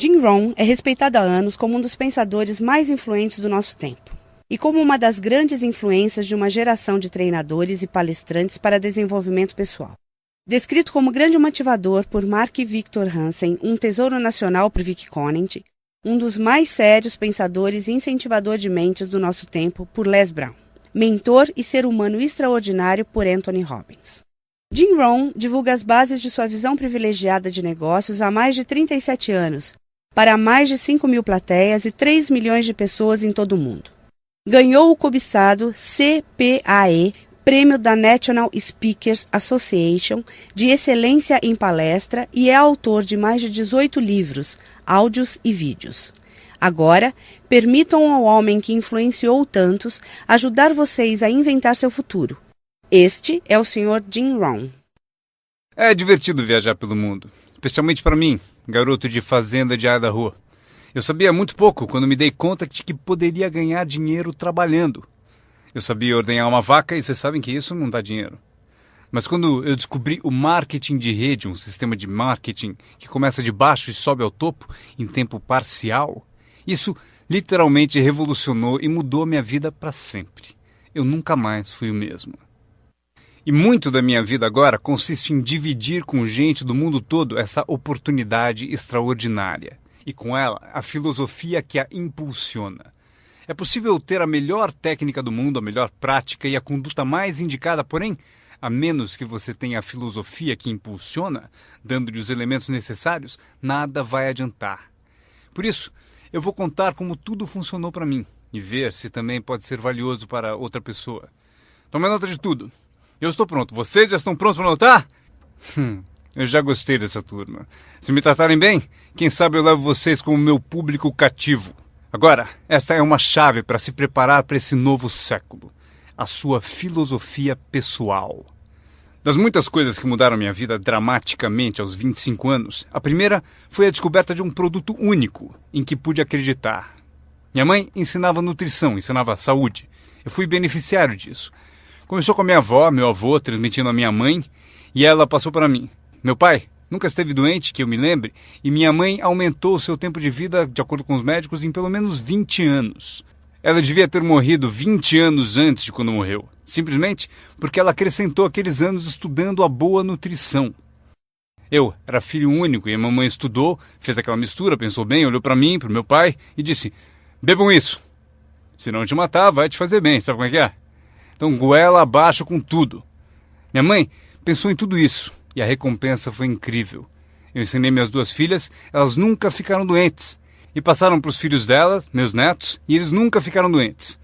Jim Rohn é respeitado há anos como um dos pensadores mais influentes do nosso tempo e como uma das grandes influências de uma geração de treinadores e palestrantes para desenvolvimento pessoal. Descrito como grande motivador por Mark Victor Hansen, um tesouro nacional por Vic Conant, um dos mais sérios pensadores e incentivador de mentes do nosso tempo por Les Brown, mentor e ser humano extraordinário por Anthony Robbins. Jim Rohn divulga as bases de sua visão privilegiada de negócios há mais de 37 anos, para mais de 5.000 plateias e 3 milhões de pessoas em todo o mundo. Ganhou o cobiçado CPAE, Prêmio da National Speakers Association de Excelência em Palestra e é autor de mais de 18 livros, áudios e vídeos. Agora, permitam ao homem que influenciou tantos ajudar vocês a inventar seu futuro. Este é o Sr. Jim Rohn. É divertido viajar pelo mundo, especialmente para mim, garoto de fazenda de Idaho. Eu sabia muito pouco quando me dei conta de que poderia ganhar dinheiro trabalhando. Eu sabia ordenhar uma vaca e vocês sabem que isso não dá dinheiro. Mas quando eu descobri o marketing de rede, um sistema de marketing que começa de baixo e sobe ao topo em tempo parcial, isso literalmente revolucionou e mudou minha vida para sempre. Eu nunca mais fui o mesmo. E muito da minha vida agora consiste em dividir com gente do mundo todo essa oportunidade extraordinária. E com ela, a filosofia que a impulsiona. É possível ter a melhor técnica do mundo, a melhor prática e a conduta mais indicada, porém, a menos que você tenha a filosofia que impulsiona, dando-lhe os elementos necessários, nada vai adiantar. Por isso, eu vou contar como tudo funcionou para mim e ver se também pode ser valioso para outra pessoa. Tome nota de tudo. Eu estou pronto. Vocês já estão prontos para anotar? Eu já gostei dessa turma. Se me tratarem bem, quem sabe eu levo vocês como meu público cativo. Agora, esta é uma chave para se preparar para esse novo século. A sua filosofia pessoal. Das muitas coisas que mudaram minha vida dramaticamente aos 25 anos, a primeira foi a descoberta de um produto único em que pude acreditar. Minha mãe ensinava nutrição, ensinava saúde. Eu fui beneficiário disso. Começou com a minha avó, meu avô, transmitindo a minha mãe, e ela passou para mim. Meu pai nunca esteve doente, que eu me lembre, e minha mãe aumentou o seu tempo de vida, de acordo com os médicos, em pelo menos 20 anos. Ela devia ter morrido 20 anos antes de quando morreu, simplesmente porque ela acrescentou aqueles anos estudando a boa nutrição. Eu era filho único e a mamãe estudou, fez aquela mistura, pensou bem, olhou para mim, para o meu pai e disse: bebam isso. Se não te matar, vai te fazer bem, sabe como é que é? Então goela abaixo com tudo. Minha mãe pensou em tudo isso e a recompensa foi incrível. Eu ensinei minhas duas filhas, elas nunca ficaram doentes. E passaram para os filhos delas, meus netos, e eles nunca ficaram doentes.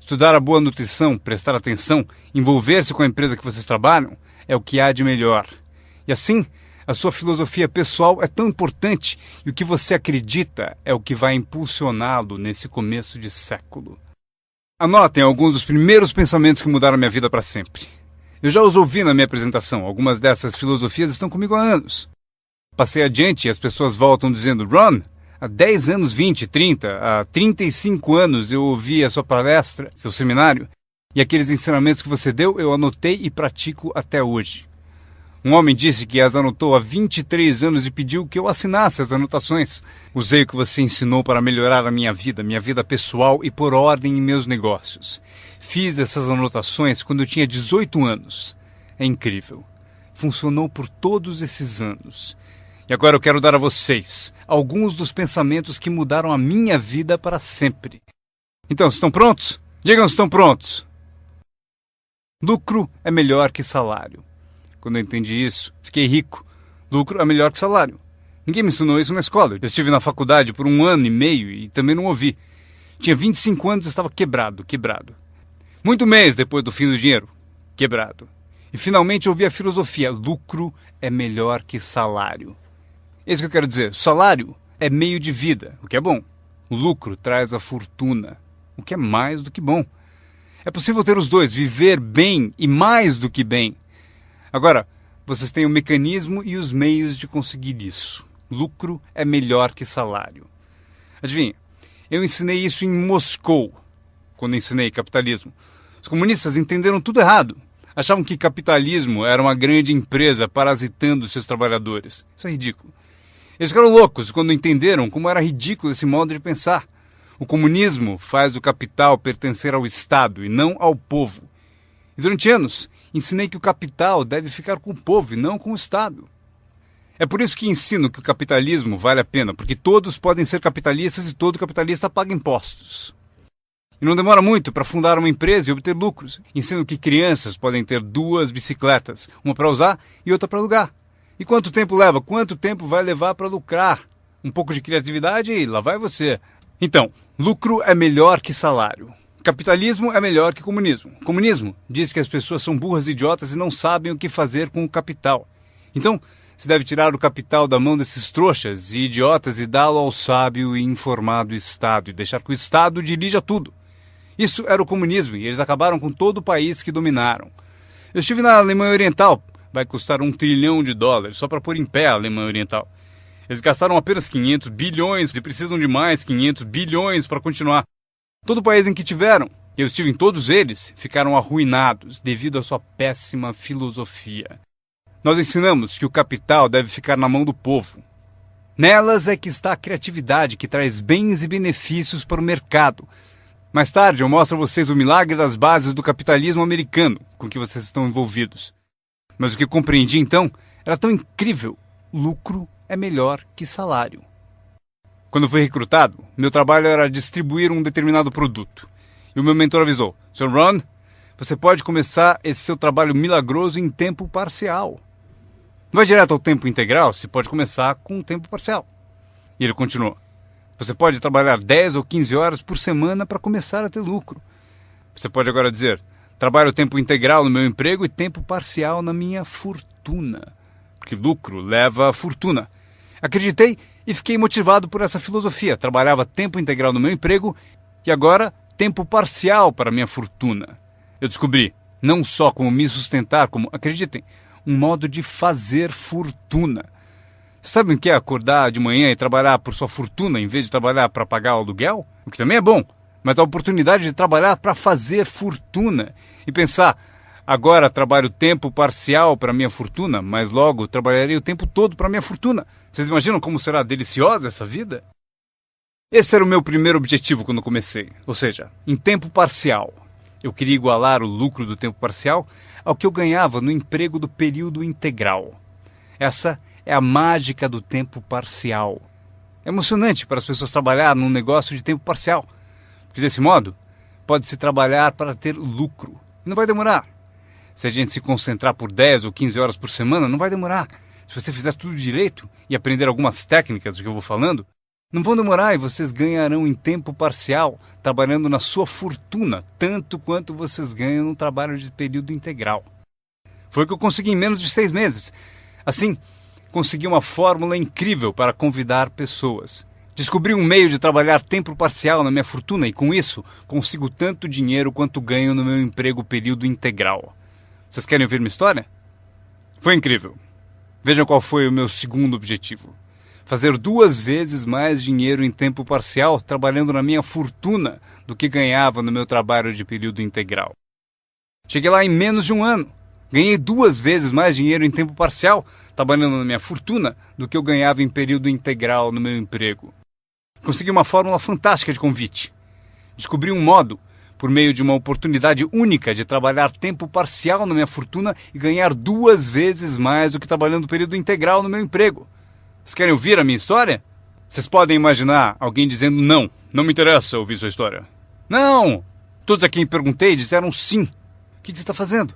Estudar a boa nutrição, prestar atenção, envolver-se com a empresa que vocês trabalham, é o que há de melhor. E assim, a sua filosofia pessoal é tão importante e o que você acredita é o que vai impulsioná-lo nesse começo de século. Anotem alguns dos primeiros pensamentos que mudaram minha vida para sempre. Eu já os ouvi na minha apresentação, algumas dessas filosofias estão comigo há anos. Passei adiante e as pessoas voltam dizendo: Ron, há 10 anos, 20, 30, há 35 anos eu ouvi a sua palestra, seu seminário, e aqueles ensinamentos que você deu eu anotei e pratico até hoje. Um homem disse que as anotou há 23 anos e pediu que eu assinasse as anotações. Usei o que você ensinou para melhorar a minha vida pessoal e pôr ordem em meus negócios. Fiz essas anotações quando eu tinha 18 anos. É incrível. Funcionou por todos esses anos. E agora eu quero dar a vocês alguns dos pensamentos que mudaram a minha vida para sempre. Então, estão prontos? Digam se estão prontos. Lucro é melhor que salário. Quando eu entendi isso, fiquei rico. Lucro é melhor que salário. Ninguém me ensinou isso na escola. Eu estive na faculdade por 1 ano e meio e também não ouvi. Tinha 25 anos e estava quebrado. Muito mês depois do fim do dinheiro. Quebrado. E finalmente ouvi a filosofia: lucro é melhor que salário. É isso que eu quero dizer. O salário é meio de vida, o que é bom. O lucro traz a fortuna, o que é mais do que bom. É possível ter os dois, viver bem e mais do que bem. Agora, vocês têm o mecanismo e os meios de conseguir isso. Lucro é melhor que salário. Adivinha, eu ensinei isso em Moscou, quando ensinei capitalismo. Os comunistas entenderam tudo errado. Achavam que capitalismo era uma grande empresa parasitando seus trabalhadores. Isso é ridículo. Eles ficaram loucos quando entenderam como era ridículo esse modo de pensar. O comunismo faz o capital pertencer ao Estado e não ao povo. E durante anos, ensinei que o capital deve ficar com o povo e não com o Estado. É por isso que ensino que o capitalismo vale a pena, porque todos podem ser capitalistas e todo capitalista paga impostos. E não demora muito para fundar uma empresa e obter lucros. Ensino que crianças podem ter 2 bicicletas, uma para usar e outra para alugar. E quanto tempo leva? Quanto tempo vai levar para lucrar? Um pouco de criatividade e lá vai você. Então, lucro é melhor que salário. Capitalismo é melhor que comunismo. Comunismo diz que as pessoas são burras e idiotas e não sabem o que fazer com o capital. Então, se deve tirar o capital da mão desses trouxas e idiotas e dá-lo ao sábio e informado Estado e deixar que o Estado dirija tudo. Isso era o comunismo e eles acabaram com todo o país que dominaram. Eu estive na Alemanha Oriental, vai custar $1 trilhão só para pôr em pé a Alemanha Oriental. Eles gastaram apenas 500 bilhões e precisam de mais 500 bilhões para continuar. Todo o país em que tiveram, eu estive em todos eles, ficaram arruinados devido à sua péssima filosofia. Nós ensinamos que o capital deve ficar na mão do povo. Nelas é que está a criatividade que traz bens e benefícios para o mercado. Mais tarde eu mostro a vocês o milagre das bases do capitalismo americano com que vocês estão envolvidos. Mas o que eu compreendi então era tão incrível. Lucro é melhor que salário. Quando fui recrutado, meu trabalho era distribuir um determinado produto. E o meu mentor avisou: Sr. Ron, você pode começar esse seu trabalho milagroso em tempo parcial. Não vai direto ao tempo integral, se pode começar com um tempo parcial. E ele continuou: você pode trabalhar 10 ou 15 horas por semana para começar a ter lucro. Você pode agora dizer: trabalho tempo integral no meu emprego e tempo parcial na minha fortuna. Porque lucro leva a fortuna. Acreditei e fiquei motivado por essa filosofia. Trabalhava tempo integral no meu emprego e agora tempo parcial para a minha fortuna. Eu descobri não só como me sustentar, como, acreditem, um modo de fazer fortuna. Você sabe o que é acordar de manhã e trabalhar por sua fortuna em vez de trabalhar para pagar o aluguel? O que também é bom, mas a oportunidade de trabalhar para fazer fortuna e pensar: agora trabalho tempo parcial para minha fortuna, mas logo trabalharei o tempo todo para minha fortuna. Vocês imaginam como será deliciosa essa vida? Esse era o meu primeiro objetivo quando comecei, ou seja, em tempo parcial. Eu queria igualar o lucro do tempo parcial ao que eu ganhava no emprego do período integral. Essa é a mágica do tempo parcial. É emocionante para as pessoas trabalhar num negócio de tempo parcial, porque desse modo pode-se trabalhar para ter lucro. E não vai demorar. Se a gente se concentrar por 10 ou 15 horas por semana, não vai demorar. Se você fizer tudo direito e aprender algumas técnicas do que eu vou falando, não vão demorar e vocês ganharão em tempo parcial, trabalhando na sua fortuna, tanto quanto vocês ganham no trabalho de período integral. Foi o que eu consegui em menos de 6 meses. Assim, consegui uma fórmula incrível para convidar pessoas. Descobri um meio de trabalhar tempo parcial na minha fortuna e, com isso, consigo tanto dinheiro quanto ganho no meu emprego período integral. Vocês querem ouvir minha história? Foi incrível. Vejam qual foi o meu segundo objetivo. Fazer 2 vezes mais dinheiro em tempo parcial trabalhando na minha fortuna do que ganhava no meu trabalho de período integral. Cheguei lá em menos de um ano. Ganhei 2 vezes mais dinheiro em tempo parcial trabalhando na minha fortuna do que eu ganhava em período integral no meu emprego. Consegui uma fórmula fantástica de convite. Descobri um modo, por meio de uma oportunidade única de trabalhar tempo parcial na minha fortuna e ganhar 2 vezes mais do que trabalhando período integral no meu emprego. Vocês querem ouvir a minha história? Vocês podem imaginar alguém dizendo: não me interessa ouvir sua história. Não! Todos a quem perguntei disseram sim. O que você está fazendo?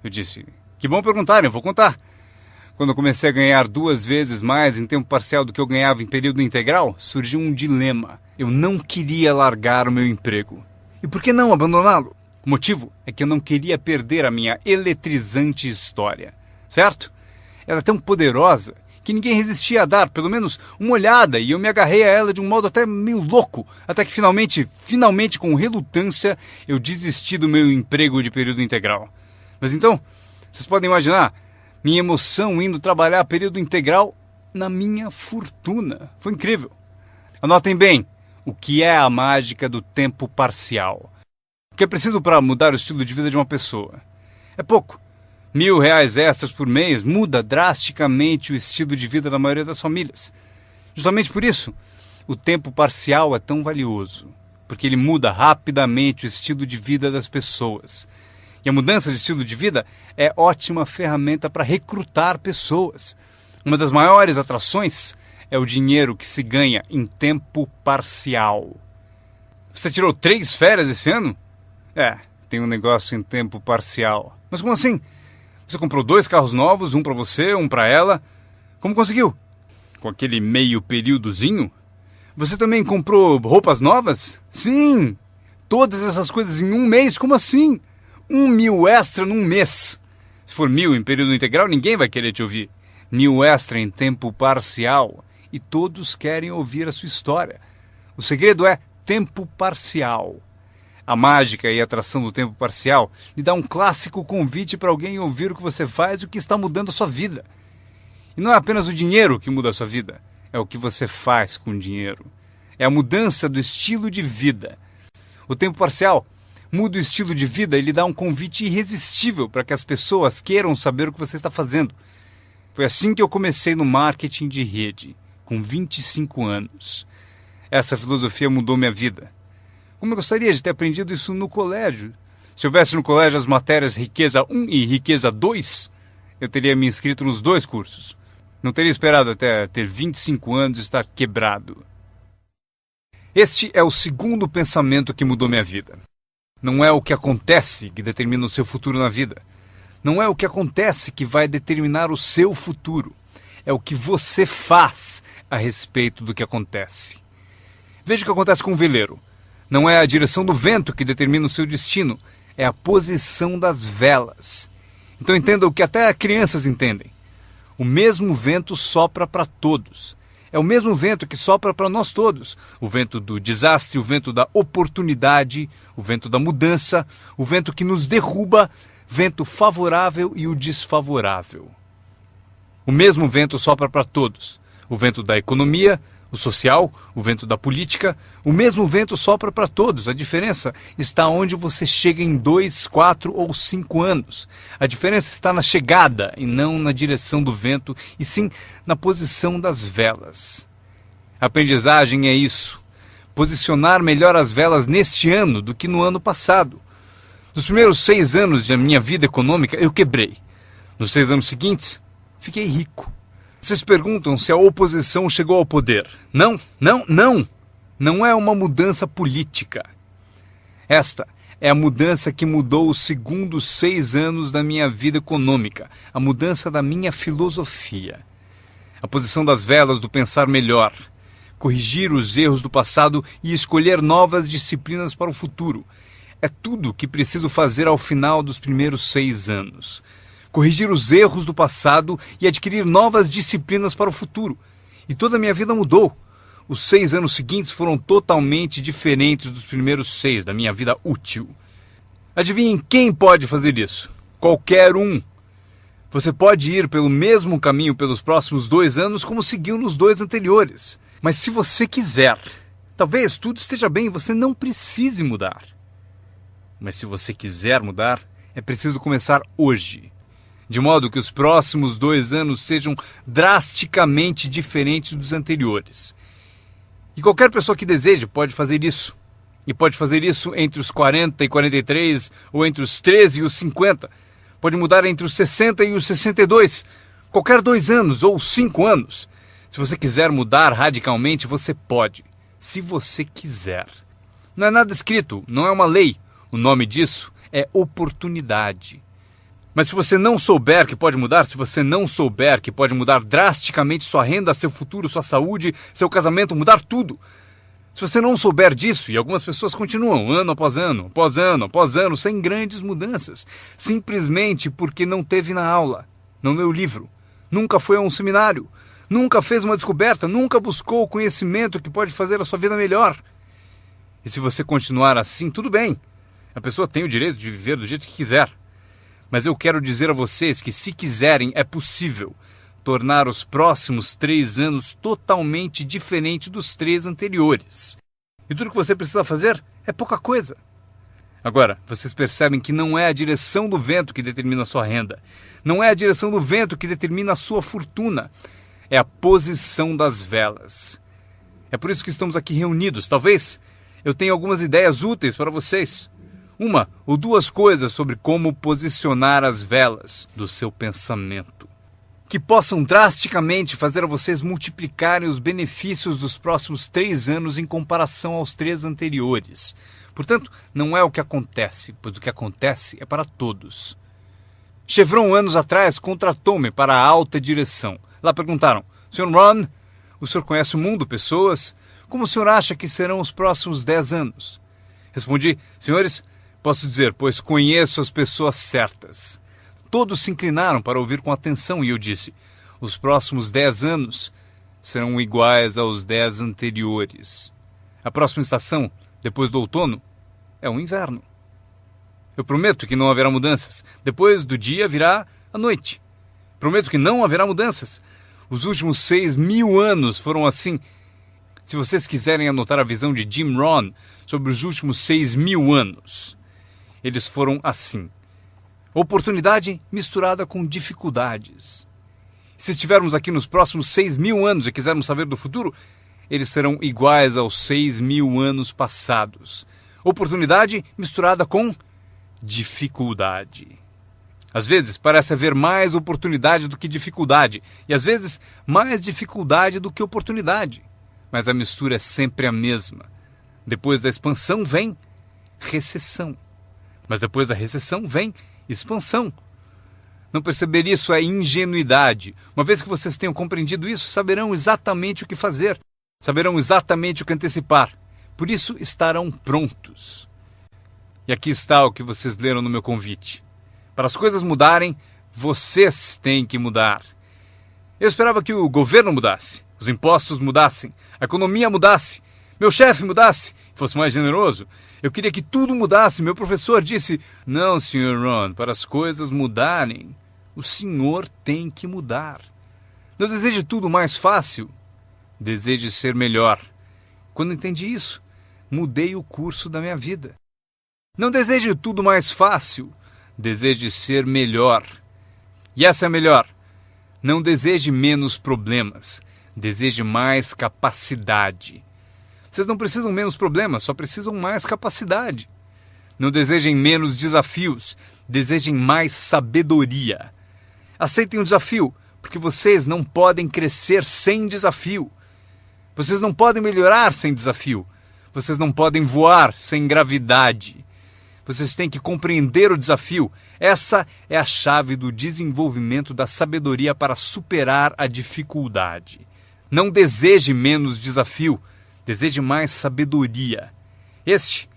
Eu disse: que bom perguntarem, eu vou contar. Quando eu comecei a ganhar 2 vezes mais em tempo parcial do que eu ganhava em período integral, surgiu um dilema. Eu não queria largar o meu emprego. E por que não abandoná-lo? O motivo é que eu não queria perder a minha eletrizante história. Certo? Ela é tão poderosa que ninguém resistia a dar pelo menos uma olhada, e eu me agarrei a ela de um modo até meio louco, até que finalmente, com relutância, eu desisti do meu emprego de período integral. Mas então, vocês podem imaginar minha emoção indo trabalhar período integral na minha fortuna. Foi incrível. Anotem bem o que é a mágica do tempo parcial. O que é preciso para mudar o estilo de vida de uma pessoa? É pouco. R$1.000 extras por mês muda drasticamente o estilo de vida da maioria das famílias. Justamente por isso, o tempo parcial é tão valioso, porque ele muda rapidamente o estilo de vida das pessoas. E a mudança de estilo de vida é ótima ferramenta para recrutar pessoas. Uma das maiores atrações é o dinheiro que se ganha em tempo parcial. Você tirou 3 férias esse ano? Tem um negócio em tempo parcial. Mas como assim? Você comprou 2 carros novos, um para você, um para ela. Como conseguiu? Com aquele meio períodozinho? Você também comprou roupas novas? Sim! Todas essas coisas em um mês? Como assim? 1.000 extra num mês. Se for 1.000 em período integral, ninguém vai querer te ouvir. 1.000 extra em tempo parcial. E todos querem ouvir a sua história. O segredo é tempo parcial. A mágica e a atração do tempo parcial lhe dá um clássico convite para alguém ouvir o que você faz e o que está mudando a sua vida. E não é apenas o dinheiro que muda a sua vida, é o que você faz com o dinheiro. É a mudança do estilo de vida. O tempo parcial muda o estilo de vida e lhe dá um convite irresistível para que as pessoas queiram saber o que você está fazendo. Foi assim que eu comecei no marketing de rede, com 25 anos. Essa filosofia mudou minha vida. Como eu gostaria de ter aprendido isso no colégio. Se houvesse no colégio as matérias Riqueza 1 e Riqueza 2, eu teria me inscrito nos 2 cursos. Não teria esperado até ter 25 anos e estar quebrado. Este é o segundo pensamento que mudou minha vida. Não é o que acontece que determina o seu futuro na vida. Não é o que acontece que vai determinar o seu futuro. É o que você faz a respeito do que acontece. Veja o que acontece com um veleiro. Não é a direção do vento que determina o seu destino, é a posição das velas. Então entenda o que até crianças entendem. O mesmo vento sopra para todos. É o mesmo vento que sopra para nós todos. O vento do desastre, o vento da oportunidade, o vento da mudança, o vento que nos derruba, vento favorável e o desfavorável. O mesmo vento sopra para todos. O vento da economia, o social, o vento da política, o mesmo vento sopra para todos. A diferença está onde você chega em 2, 4 ou 5 anos. A diferença está na chegada e não na direção do vento, e sim na posição das velas. A aprendizagem é isso. Posicionar melhor as velas neste ano do que no ano passado. Nos primeiros 6 anos da minha vida econômica, eu quebrei. Nos 6 anos seguintes, fiquei rico. Vocês perguntam se a oposição chegou ao poder. Não. Não é uma mudança política. Esta é a mudança que mudou os segundos 6 anos da minha vida econômica. A mudança da minha filosofia. A posição das velas do pensar melhor. Corrigir os erros do passado e escolher novas disciplinas para o futuro. É tudo o que preciso fazer ao final dos primeiros 6 anos. Corrigir os erros do passado e adquirir novas disciplinas para o futuro. E toda a minha vida mudou. Os 6 anos seguintes foram totalmente diferentes dos primeiros 6 da minha vida útil. Adivinhem quem pode fazer isso? Qualquer um. Você pode ir pelo mesmo caminho pelos próximos 2 anos como seguiu nos 2 anteriores. Mas se você quiser, talvez tudo esteja bem e você não precise mudar. Mas se você quiser mudar, é preciso começar hoje. De modo que os próximos 2 anos sejam drasticamente diferentes dos anteriores. E qualquer pessoa que deseje pode fazer isso. E pode fazer isso entre os 40 e 43, ou entre os 13 e os 50. Pode mudar entre os 60 e os 62. Qualquer 2 anos ou 5 anos. Se você quiser mudar radicalmente, você pode. Se você quiser. Não é nada escrito, não é uma lei. O nome disso é oportunidade. Mas se você não souber que pode mudar, se você não souber que pode mudar drasticamente sua renda, seu futuro, sua saúde, seu casamento, mudar tudo. Se você não souber disso, e algumas pessoas continuam ano após ano, após ano, após ano, sem grandes mudanças, simplesmente porque não teve na aula, não leu o livro, nunca foi a um seminário, nunca fez uma descoberta, nunca buscou o conhecimento que pode fazer a sua vida melhor. E se você continuar assim, tudo bem. A pessoa tem o direito de viver do jeito que quiser. Mas eu quero dizer a vocês que, se quiserem, é possível tornar os próximos 3 anos totalmente diferentes dos 3 anteriores. E tudo que você precisa fazer é pouca coisa. Agora, vocês percebem que não é a direção do vento que determina a sua renda. Não é a direção do vento que determina a sua fortuna. é a posição das velas. É por isso que estamos aqui reunidos. Talvez eu tenha algumas ideias úteis para vocês. Uma ou duas coisas sobre como posicionar as velas do seu pensamento, que possam drasticamente fazer a vocês multiplicarem os benefícios dos próximos 3 anos em comparação aos 3 anteriores. Portanto, não é o que acontece, pois o que acontece é para todos. Chevron, anos atrás, contratou-me para a alta direção. Lá perguntaram: Sr. Ron, o senhor conhece o mundo, pessoas? Como o senhor acha que serão os próximos 10 anos? Respondi: senhores, posso dizer, pois conheço as pessoas certas. Todos se inclinaram para ouvir com atenção e eu disse: os próximos 10 anos serão iguais aos 10 anteriores. A próxima estação, depois do outono, é o inverno. Eu prometo que não haverá mudanças. Depois do dia virá a noite. Prometo que não haverá mudanças. Os últimos 6.000 anos foram assim. Se vocês quiserem anotar a visão de Jim Rohn sobre os últimos 6.000 anos, eles foram assim. Oportunidade misturada com dificuldades. Se estivermos aqui nos próximos 6.000 anos e quisermos saber do futuro, eles serão iguais aos 6.000 anos passados. Oportunidade misturada com dificuldade. Às vezes parece haver mais oportunidade do que dificuldade, e às vezes mais dificuldade do que oportunidade. Mas a mistura é sempre a mesma. Depois da expansão vem recessão. Mas depois da recessão vem expansão. Não perceber isso é ingenuidade. Uma vez que vocês tenham compreendido isso, saberão exatamente o que fazer. Saberão exatamente o que antecipar. Por isso estarão prontos. E aqui está o que vocês leram no meu convite. Para as coisas mudarem, vocês têm que mudar. Eu esperava que o governo mudasse, os impostos mudassem, a economia mudasse, meu chefe mudasse, fosse mais generoso. Eu queria que tudo mudasse. Meu professor disse: não, Sr. Ron, para as coisas mudarem, o senhor tem que mudar. Não deseje tudo mais fácil, deseje ser melhor. Quando entendi isso, mudei o curso da minha vida. Não deseje tudo mais fácil, deseje ser melhor. E essa é a melhor. Não deseje menos problemas, deseje mais capacidade. Vocês não precisam menos problemas, só precisam mais capacidade. Não desejem menos desafios, desejem mais sabedoria. Aceitem o desafio, porque vocês não podem crescer sem desafio. Vocês não podem melhorar sem desafio. Vocês não podem voar sem gravidade. Vocês têm que compreender o desafio. Essa é a chave do desenvolvimento da sabedoria para superar a dificuldade. Não deseje menos desafio, deseje mais sabedoria. Este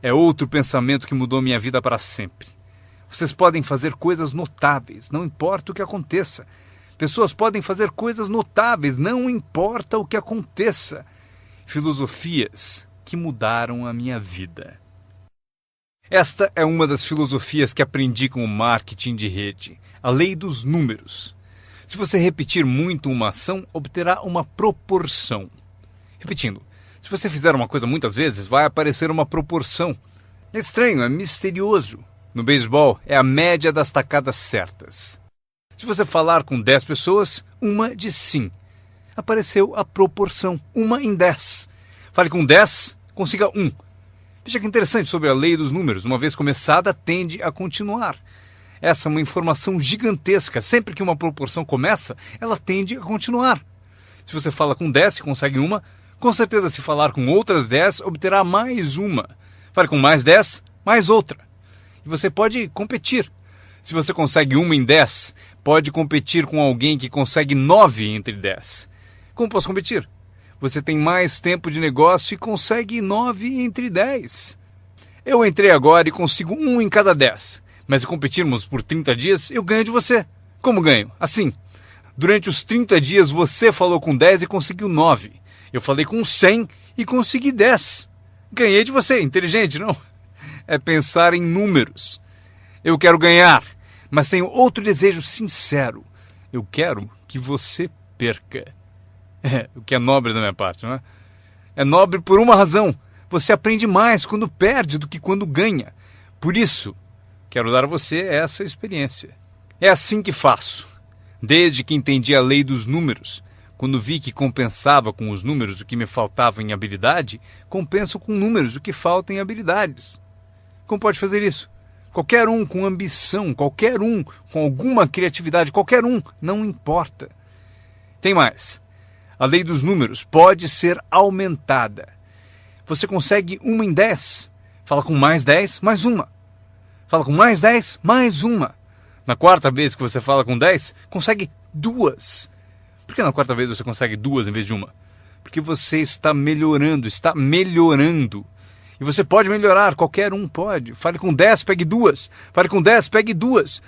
é outro pensamento que mudou minha vida para sempre. Vocês podem fazer coisas notáveis, não importa o que aconteça. Pessoas podem fazer coisas notáveis, não importa o que aconteça. Filosofias que mudaram a minha vida. Esta é uma das filosofias que aprendi com o marketing de rede, a lei dos números. Se você repetir muito uma ação, obterá uma proporção. Repetindo, se você fizer uma coisa muitas vezes, vai aparecer uma proporção. É estranho, é misterioso. No beisebol, é a média das tacadas certas. Se você falar com 10 pessoas, uma diz sim. Apareceu a proporção, 1 em 10. Fale com 10, consiga 1. Veja que interessante sobre a lei dos números. Uma vez começada, tende a continuar. Essa é uma informação gigantesca. Sempre que uma proporção começa, ela tende a continuar. Se você fala com 10 e consegue uma, com certeza se falar com outras 10, obterá mais uma. Fale com mais 10, mais outra. E você pode competir. Se você consegue 1 em 10, pode competir com alguém que consegue 9 entre 10. Como posso competir? Você tem mais tempo de negócio e consegue 9 entre 10. Eu entrei agora e consigo 1 em cada 10. Mas se competirmos por 30 dias, eu ganho de você. Como ganho? Assim. Durante os 30 dias você falou com 10 e conseguiu 9. Eu falei com 100 e consegui 10. Ganhei de você. Inteligente, não? É pensar em números. Eu quero ganhar, mas tenho outro desejo sincero. Eu quero que você perca. O que é nobre da minha parte, não é? É nobre por uma razão. Você aprende mais quando perde do que quando ganha. Por isso, quero dar a você essa experiência. É assim que faço. Desde que entendi a lei dos números, Quando vi que compensava com os números o que me faltava em habilidade, compenso com números o que falta em habilidades. Como pode fazer isso? Qualquer um com ambição, qualquer um com alguma criatividade, qualquer um, não importa. Tem mais. A lei dos números pode ser aumentada. Você consegue 1 em 10. Fala com mais 10, mais uma. Fala com mais 10, mais uma. Na quarta vez que você fala com 10, consegue 2. Por que na quarta vez você consegue 2 em vez de uma? Porque você está melhorando, está melhorando. E você pode melhorar, qualquer um pode. Fale com 10, pegue 2. Fale com 10, pegue 2.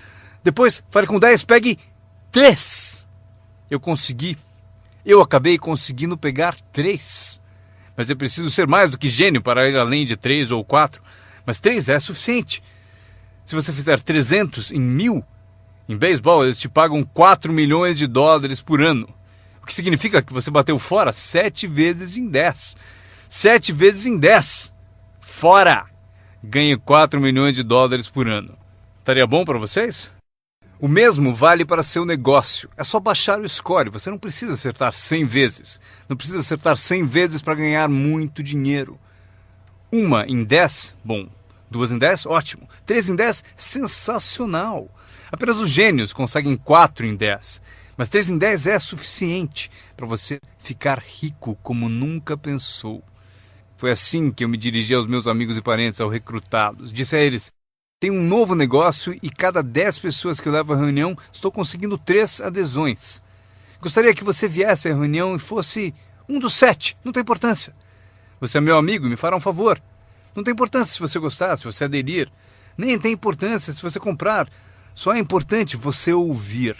Depois, fale com 10, pegue 3. Eu consegui. Eu acabei conseguindo pegar 3. Mas eu preciso ser mais do que gênio para ir além de 3 ou 4. Mas 3 é suficiente. Se você fizer 300 em 1000, em beisebol eles te pagam 4 milhões de dólares por ano. O que significa que você bateu fora 7 vezes em 10. 7 vezes em 10. Fora! Ganhe 4 milhões de dólares por ano. Estaria bom para vocês? O mesmo vale para seu negócio. É só baixar o score. Você não precisa acertar 100 vezes. Não precisa acertar 100 vezes para ganhar muito dinheiro. 1 em 10, bom. 2 em 10, ótimo. 3 em 10, sensacional. Apenas os gênios conseguem 4 em 10. Mas 3 em 10 é suficiente para você ficar rico como nunca pensou. Foi assim que eu me dirigi aos meus amigos e parentes ao recrutá-los. Disse a eles: tem um novo negócio e cada 10 pessoas que eu levo à reunião, estou conseguindo 3 adesões. Gostaria que você viesse à reunião e fosse um dos 7, não tem importância. Você é meu amigo e me fará um favor. Não tem importância se você gostar, se você aderir. Nem tem importância se você comprar. Só é importante você ouvir.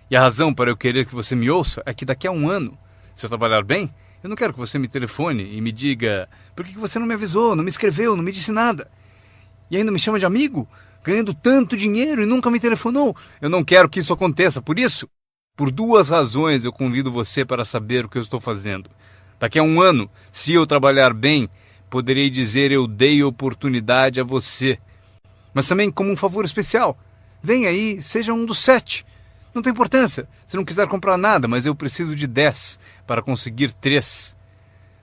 E a razão para eu querer que você me ouça é que daqui a 1 ano, se eu trabalhar bem, eu não quero que você me telefone e me diga: por que você não me avisou, não me escreveu, não me disse nada? E ainda me chama de amigo, ganhando tanto dinheiro e nunca me telefonou. Eu não quero que isso aconteça. Por isso, por 2 razões eu convido você para saber o que eu estou fazendo. Daqui a 1 ano, se eu trabalhar bem, poderei dizer: eu dei oportunidade a você. Mas também como um favor especial. Venha aí, seja um dos 7. Não tem importância se não quiser comprar nada, mas eu preciso de 10 para conseguir 3.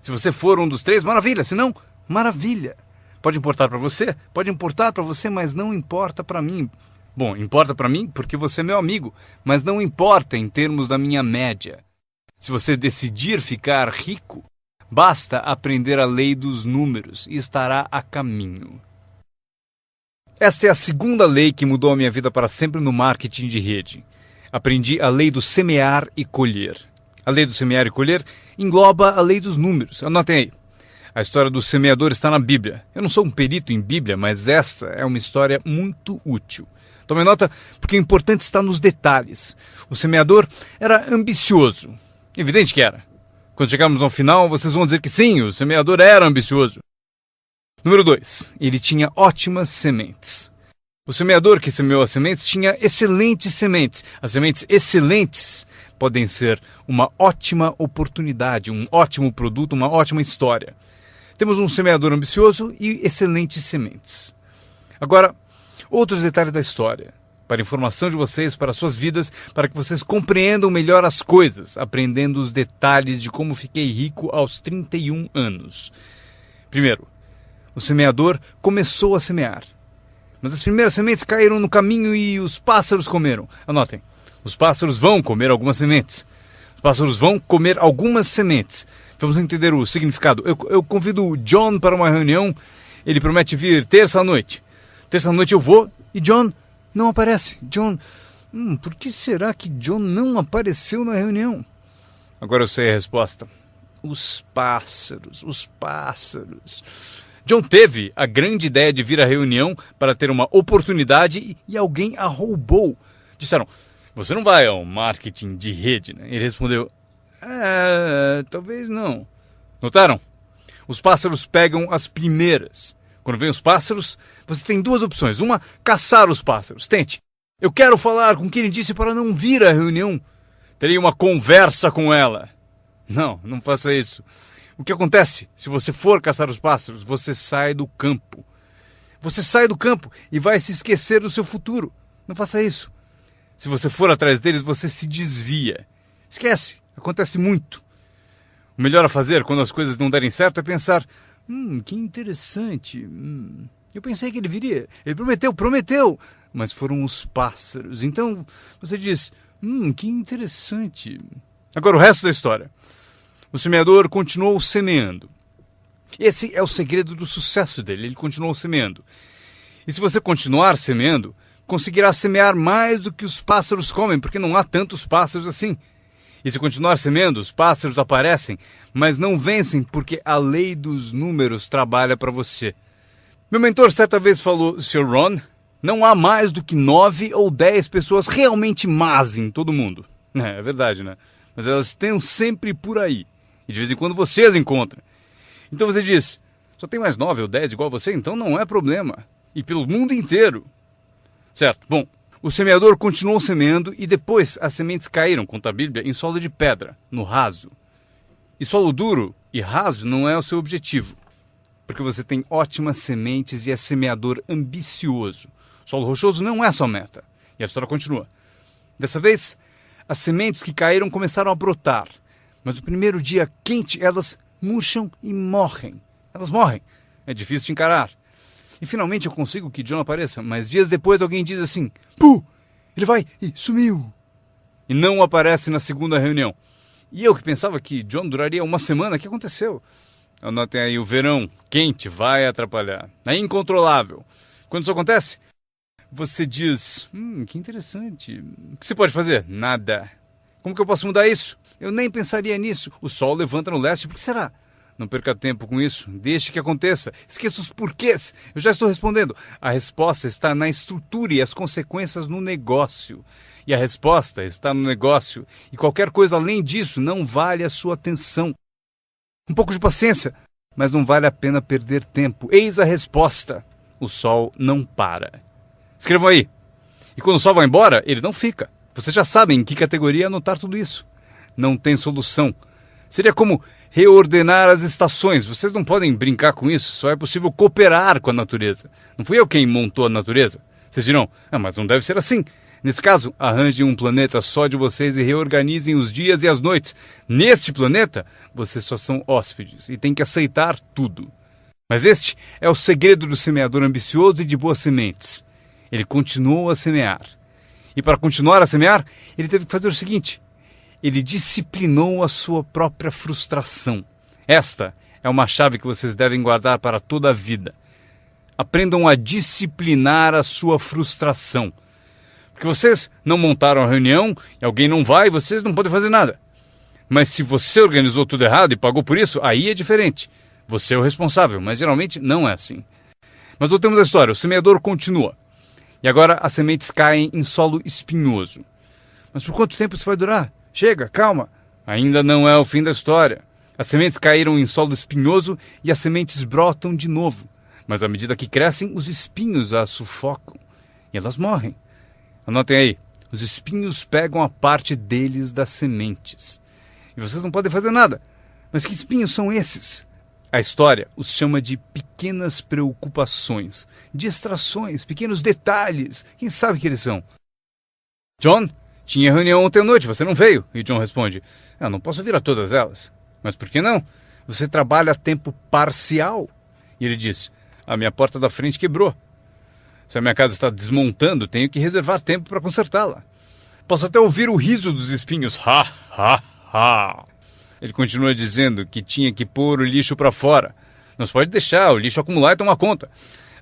Se você for um dos 3, maravilha. Se não, maravilha. Pode importar para você? Pode importar para você, mas não importa para mim. Bom, importa para mim porque você é meu amigo, mas não importa em termos da minha média. Se você decidir ficar rico, basta aprender a lei dos números e estará a caminho. Esta é a segunda lei que mudou a minha vida para sempre no marketing de rede. Aprendi a lei do semear e colher. A lei do semear e colher engloba a lei dos números. Anotem aí. A história do semeador está na Bíblia. Eu não sou um perito em Bíblia, mas esta é uma história muito útil. Tome nota, porque o importante está nos detalhes. O semeador era ambicioso. Evidente que era. Quando chegarmos ao final, vocês vão dizer que sim, o semeador era ambicioso. Número 2. Ele tinha ótimas sementes. O semeador que semeou as sementes tinha excelentes sementes. As sementes excelentes podem ser uma ótima oportunidade, um ótimo produto, uma ótima história. Temos um semeador ambicioso e excelentes sementes. Agora, outros detalhes da história. Para informação de vocês, para suas vidas, para que vocês compreendam melhor as coisas, aprendendo os detalhes de como fiquei rico aos 31 anos. Primeiro, o semeador começou a semear. Mas as primeiras sementes caíram no caminho e os pássaros comeram. Anotem, os pássaros vão comer algumas sementes. Os pássaros vão comer algumas sementes. Vamos entender o significado. Eu convido o John para uma reunião. Ele promete vir terça à noite. Terça à noite eu vou e John não aparece. John, por que será que John não apareceu na reunião? Agora eu sei a resposta. Os pássaros. John teve a grande ideia de vir à reunião para ter uma oportunidade e alguém a roubou. Disseram: você não vai ao marketing de rede, né? Ele respondeu: talvez não. Notaram? Os pássaros pegam as primeiras. Quando vem os pássaros, você tem 2 opções. Uma, caçar os pássaros. Tente. Eu quero falar com quem ele disse para não vir à reunião. Terei uma conversa com ela. Não faça isso. O que acontece? Se você for caçar os pássaros, você sai do campo. Você sai do campo e vai se esquecer do seu futuro. Não faça isso. Se você for atrás deles, você se desvia. Esquece. Acontece muito. O melhor a fazer quando as coisas não derem certo é pensar, que interessante. Eu pensei que ele viria. Ele prometeu. Mas foram os pássaros. Então você diz, que interessante. Agora o resto da história. O semeador continuou semeando. Esse é o segredo do sucesso dele. Ele continuou semeando. E se você continuar semeando, conseguirá semear mais do que os pássaros comem, porque não há tantos pássaros assim. E se continuar semeando, os pássaros aparecem, mas não vencem porque a lei dos números trabalha para você. Meu mentor certa vez falou, Sr. Ron, não há mais do que 9 ou 10 pessoas realmente más em todo mundo. É verdade, né? Mas elas estão sempre por aí. E de vez em quando você as encontra. Então você diz, só tem mais 9 ou 10 igual a você, então não é problema. E pelo mundo inteiro. Certo, bom. O semeador continuou semeando e depois as sementes caíram, conta a Bíblia, em solo de pedra, no raso. E solo duro e raso não é o seu objetivo, porque você tem ótimas sementes e é semeador ambicioso. Solo rochoso não é sua meta. E a história continua. Dessa vez, as sementes que caíram começaram a brotar, mas no primeiro dia quente elas murcham e morrem. Elas morrem. É difícil de encarar. E finalmente eu consigo que John apareça, mas dias depois alguém diz assim, ele vai e sumiu. E não aparece na segunda reunião. E eu que pensava que John duraria uma semana, o que aconteceu? Anotem aí, o verão quente vai atrapalhar. É incontrolável. Quando isso acontece, você diz, que interessante. O que você pode fazer? Nada. Como que eu posso mudar isso? Eu nem pensaria nisso. O sol levanta no leste, por que será? Não perca tempo com isso, deixe que aconteça. Esqueça os porquês. Eu já estou respondendo. A resposta está na estrutura e as consequências no negócio. E a resposta está no negócio. E qualquer coisa além disso não vale a sua atenção. Um pouco de paciência, mas não vale a pena perder tempo. Eis a resposta. O sol não para. Escrevam aí. E quando o sol vai embora, ele não fica. Vocês já sabem em que categoria anotar tudo isso. Não tem solução. Seria como reordenar as estações. Vocês não podem brincar com isso. Só é possível cooperar com a natureza. Não fui eu quem montou a natureza. Vocês dirão, mas não deve ser assim. Nesse caso, arranjem um planeta só de vocês e reorganizem os dias e as noites. Neste planeta, vocês só são hóspedes e têm que aceitar tudo. Mas este é o segredo do semeador ambicioso e de boas sementes. Ele continuou a semear. E para continuar a semear, ele teve que fazer o seguinte. Ele disciplinou a sua própria frustração. Esta é uma chave que vocês devem guardar para toda a vida. Aprendam a disciplinar a sua frustração. Porque vocês não montaram a reunião e alguém não vai, vocês não podem fazer nada. Mas se você organizou tudo errado e pagou por isso, aí é diferente. Você é o responsável, mas geralmente não é assim. Mas voltemos à história. O semeador continua. E agora as sementes caem em solo espinhoso. Mas por quanto tempo isso vai durar? Chega, calma. Ainda não é o fim da história. As sementes caíram em solo espinhoso e as sementes brotam de novo. Mas à medida que crescem, os espinhos as sufocam. E elas morrem. Anotem aí. Os espinhos pegam a parte deles das sementes. E vocês não podem fazer nada. Mas que espinhos são esses? A história os chama de pequenas preocupações, distrações, pequenos detalhes. Quem sabe que eles são? John? Tinha reunião ontem à noite, você não veio. E John responde, não posso vir a todas elas. Mas por que não? Você trabalha a tempo parcial. E ele diz, a minha porta da frente quebrou. Se a minha casa está desmontando, tenho que reservar tempo para consertá-la. Posso até ouvir o riso dos espinhos. Ha, ha, ha. Ele continua dizendo que tinha que pôr o lixo para fora. Não se pode deixar o lixo acumular e tomar conta.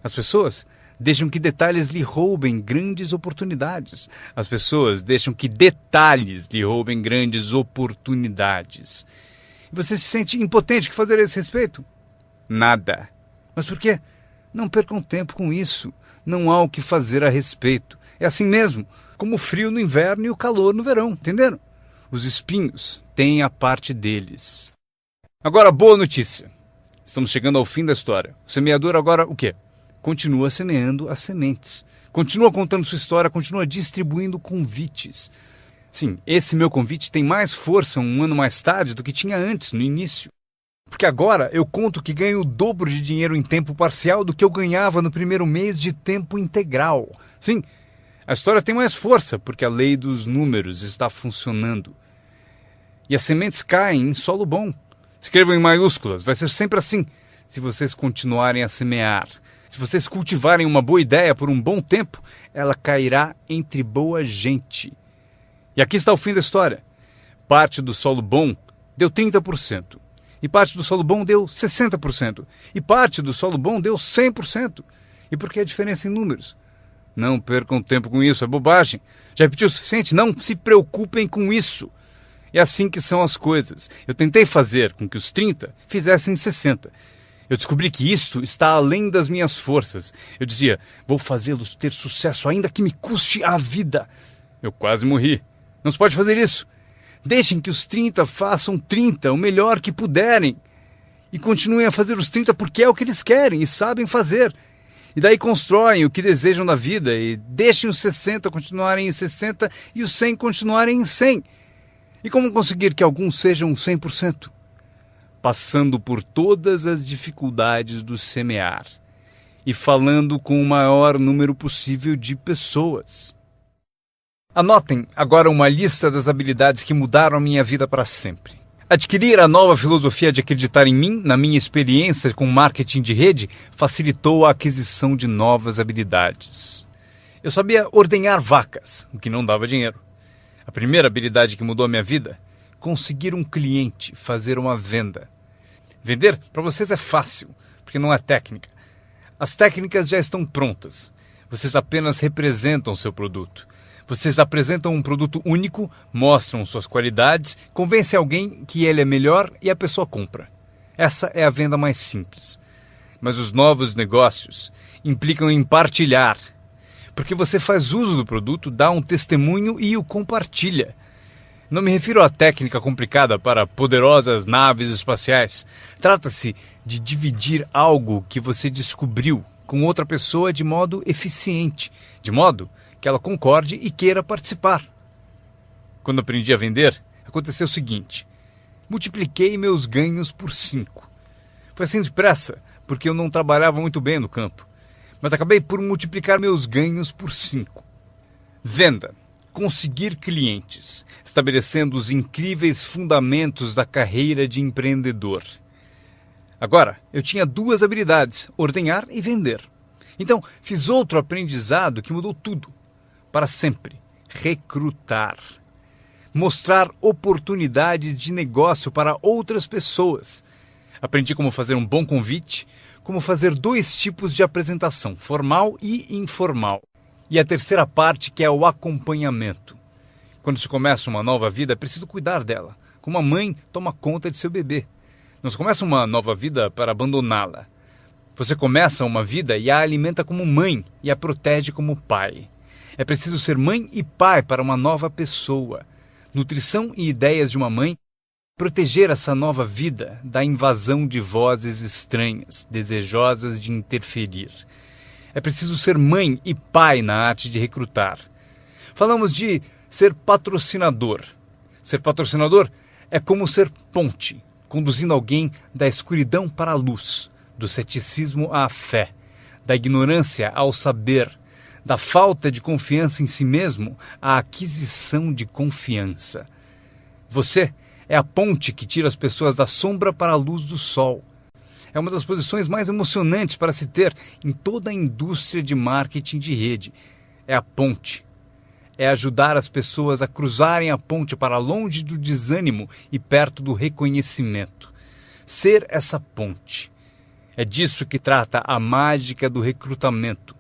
As pessoas deixam que detalhes lhe roubem grandes oportunidades. As pessoas deixam que detalhes lhe roubem grandes oportunidades. E você se sente impotente. O que fazer a esse respeito? Nada. Mas por quê? Não percam tempo com isso. Não há o que fazer a respeito. É assim mesmo, como o frio no inverno e o calor no verão, entenderam? Os espinhos têm a parte deles. Agora, boa notícia. Estamos chegando ao fim da história. O semeador agora o quê? Continua semeando as sementes. Continua contando sua história, continua distribuindo convites. Sim, esse meu convite tem mais força um ano mais tarde do que tinha antes, no início. Porque agora eu conto que ganho o dobro de dinheiro em tempo parcial do que eu ganhava no primeiro mês de tempo integral. Sim, a história tem mais força porque a lei dos números está funcionando. E as sementes caem em solo bom. Escrevam em maiúsculas, vai ser sempre assim, se vocês continuarem a semear. Se vocês cultivarem uma boa ideia por um bom tempo, ela cairá entre boa gente. E aqui está o fim da história. Parte do solo bom deu 30%. E parte do solo bom deu 60%. E parte do solo bom deu 100%. E por que a diferença em números? Não percam tempo com isso, é bobagem. Já repetiu o suficiente? Não se preocupem com isso. É assim que são as coisas. Eu tentei fazer com que os 30 fizessem 60. Eu descobri que isto está além das minhas forças. Eu dizia, vou fazê-los ter sucesso ainda que me custe a vida. Eu quase morri. Não se pode fazer isso. Deixem que os 30 façam 30, o melhor que puderem. E continuem a fazer os 30 porque é o que eles querem e sabem fazer. E daí constroem o que desejam na vida e deixem os 60 continuarem em 60 e os 100 continuarem em 100. E como conseguir que alguns sejam 100%? Passando por todas as dificuldades do semear e falando com o maior número possível de pessoas. Anotem agora uma lista das habilidades que mudaram a minha vida para sempre. Adquirir a nova filosofia de acreditar em mim, na minha experiência com marketing de rede, facilitou a aquisição de novas habilidades. Eu sabia ordenhar vacas, o que não dava dinheiro. A primeira habilidade que mudou a minha vida, conseguir um cliente, fazer uma venda. Vender para vocês é fácil, porque não é técnica. As técnicas já estão prontas. Vocês apenas representam seu produto. Vocês apresentam um produto único, mostram suas qualidades, convencem alguém que ele é melhor e a pessoa compra. Essa é a venda mais simples. Mas os novos negócios implicam em partilhar, porque você faz uso do produto, dá um testemunho e o compartilha. Não me refiro à técnica complicada para poderosas naves espaciais. Trata-se de dividir algo que você descobriu com outra pessoa de modo eficiente, de modo que ela concorde e queira participar. Quando aprendi a vender, aconteceu o seguinte: multipliquei meus ganhos por 5. Foi assim depressa, porque eu não trabalhava muito bem no campo, mas acabei por multiplicar meus ganhos por 5. Venda. Conseguir clientes, estabelecendo os incríveis fundamentos da carreira de empreendedor. Agora, eu tinha 2 habilidades, ordenhar e vender. Então, fiz outro aprendizado que mudou tudo. Para sempre, recrutar. Mostrar oportunidades de negócio para outras pessoas. Aprendi como fazer um bom convite, como fazer 2 tipos de apresentação, formal e informal. E a terceira parte, que é o acompanhamento. Quando se começa uma nova vida, é preciso cuidar dela, como a mãe toma conta de seu bebê. Não se começa uma nova vida para abandoná-la. Você começa uma vida e a alimenta como mãe e a protege como pai. É preciso ser mãe e pai para uma nova pessoa. Nutrição e ideias de uma mãe. Proteger essa nova vida da invasão de vozes estranhas, desejosas de interferir. É preciso ser mãe e pai na arte de recrutar. Falamos de ser patrocinador. Ser patrocinador é como ser ponte, conduzindo alguém da escuridão para a luz, do ceticismo à fé, da ignorância ao saber, da falta de confiança em si mesmo à aquisição de confiança. Você é a ponte que tira as pessoas da sombra para a luz do sol. É uma das posições mais emocionantes para se ter em toda a indústria de marketing de rede. É a ponte. É ajudar as pessoas a cruzarem a ponte para longe do desânimo e perto do reconhecimento. Ser essa ponte. É disso que trata a mágica do recrutamento.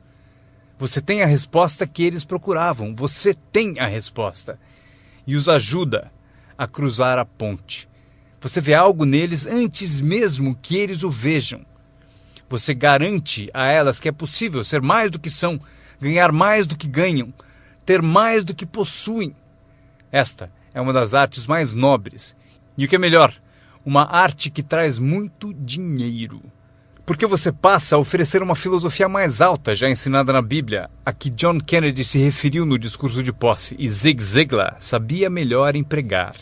Você tem a resposta que eles procuravam. Você tem a resposta. E os ajuda a cruzar a ponte. Você vê algo neles antes mesmo que eles o vejam. Você garante a elas que é possível ser mais do que são, ganhar mais do que ganham, ter mais do que possuem. Esta é uma das artes mais nobres. E o que é melhor, uma arte que traz muito dinheiro. Porque você passa a oferecer uma filosofia mais alta já ensinada na Bíblia, a que John Kennedy se referiu no discurso de posse e Zig Ziglar sabia melhor empregar.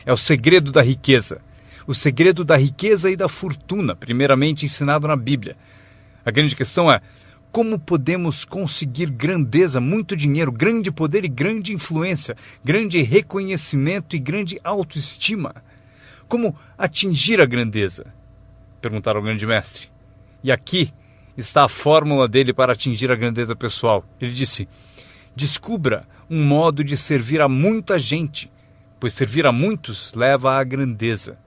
É o segredo da riqueza. O segredo da riqueza e da fortuna, primeiramente ensinado na Bíblia. A grande questão é, Como podemos conseguir grandeza, muito dinheiro, grande poder e grande influência, grande reconhecimento e grande autoestima? Como atingir a grandeza? Perguntaram ao grande mestre. E aqui está a fórmula dele para atingir a grandeza pessoal. Ele disse: descubra um modo de servir a muita gente, pois servir a muitos leva à grandeza.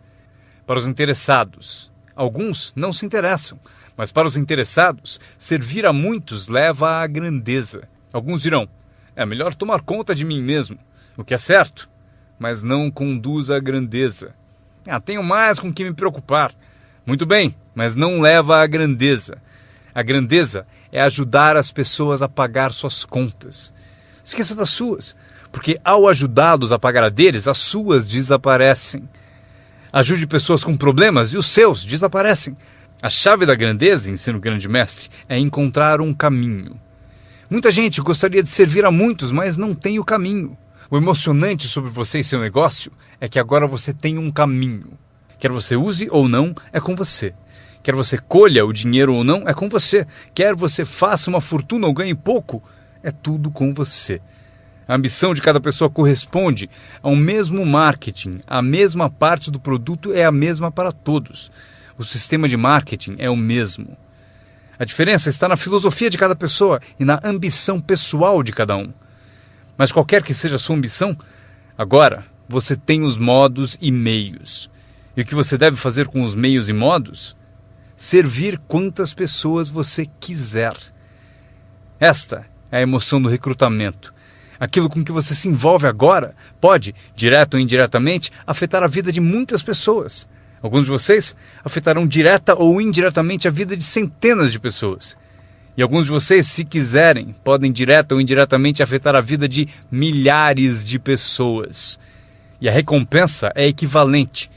Para os interessados, alguns não se interessam, mas para os interessados, servir a muitos leva à grandeza. Alguns dirão: é melhor tomar conta de mim mesmo, o que é certo, mas não conduz à grandeza. Tenho mais com que me preocupar. Muito bem, mas não leva à grandeza. A grandeza é ajudar as pessoas a pagar suas contas. Esqueça das suas, porque ao ajudá-los a pagar a deles, as suas desaparecem. Ajude pessoas com problemas e os seus desaparecem. A chave da grandeza, ensina o grande mestre, é encontrar um caminho. Muita gente gostaria de servir a muitos, mas não tem o caminho. O emocionante sobre você e seu negócio é que agora você tem um caminho. Quer você use ou não, é com você. Quer você colha o dinheiro ou não, é com você. Quer você faça uma fortuna ou ganhe pouco, é tudo com você. A ambição de cada pessoa corresponde ao mesmo marketing. A mesma parte do produto é a mesma para todos. O sistema de marketing é o mesmo. A diferença está na filosofia de cada pessoa e na ambição pessoal de cada um. Mas qualquer que seja a sua ambição, agora você tem os modos e meios. E o que você deve fazer com os meios e modos? Servir quantas pessoas você quiser. Esta é a emoção do recrutamento. Aquilo com que você se envolve agora pode, direto ou indiretamente, afetar a vida de muitas pessoas. Alguns de vocês afetarão direta ou indiretamente a vida de centenas de pessoas. E alguns de vocês, se quiserem, podem direta ou indiretamente afetar a vida de milhares de pessoas. E a recompensa é equivalente.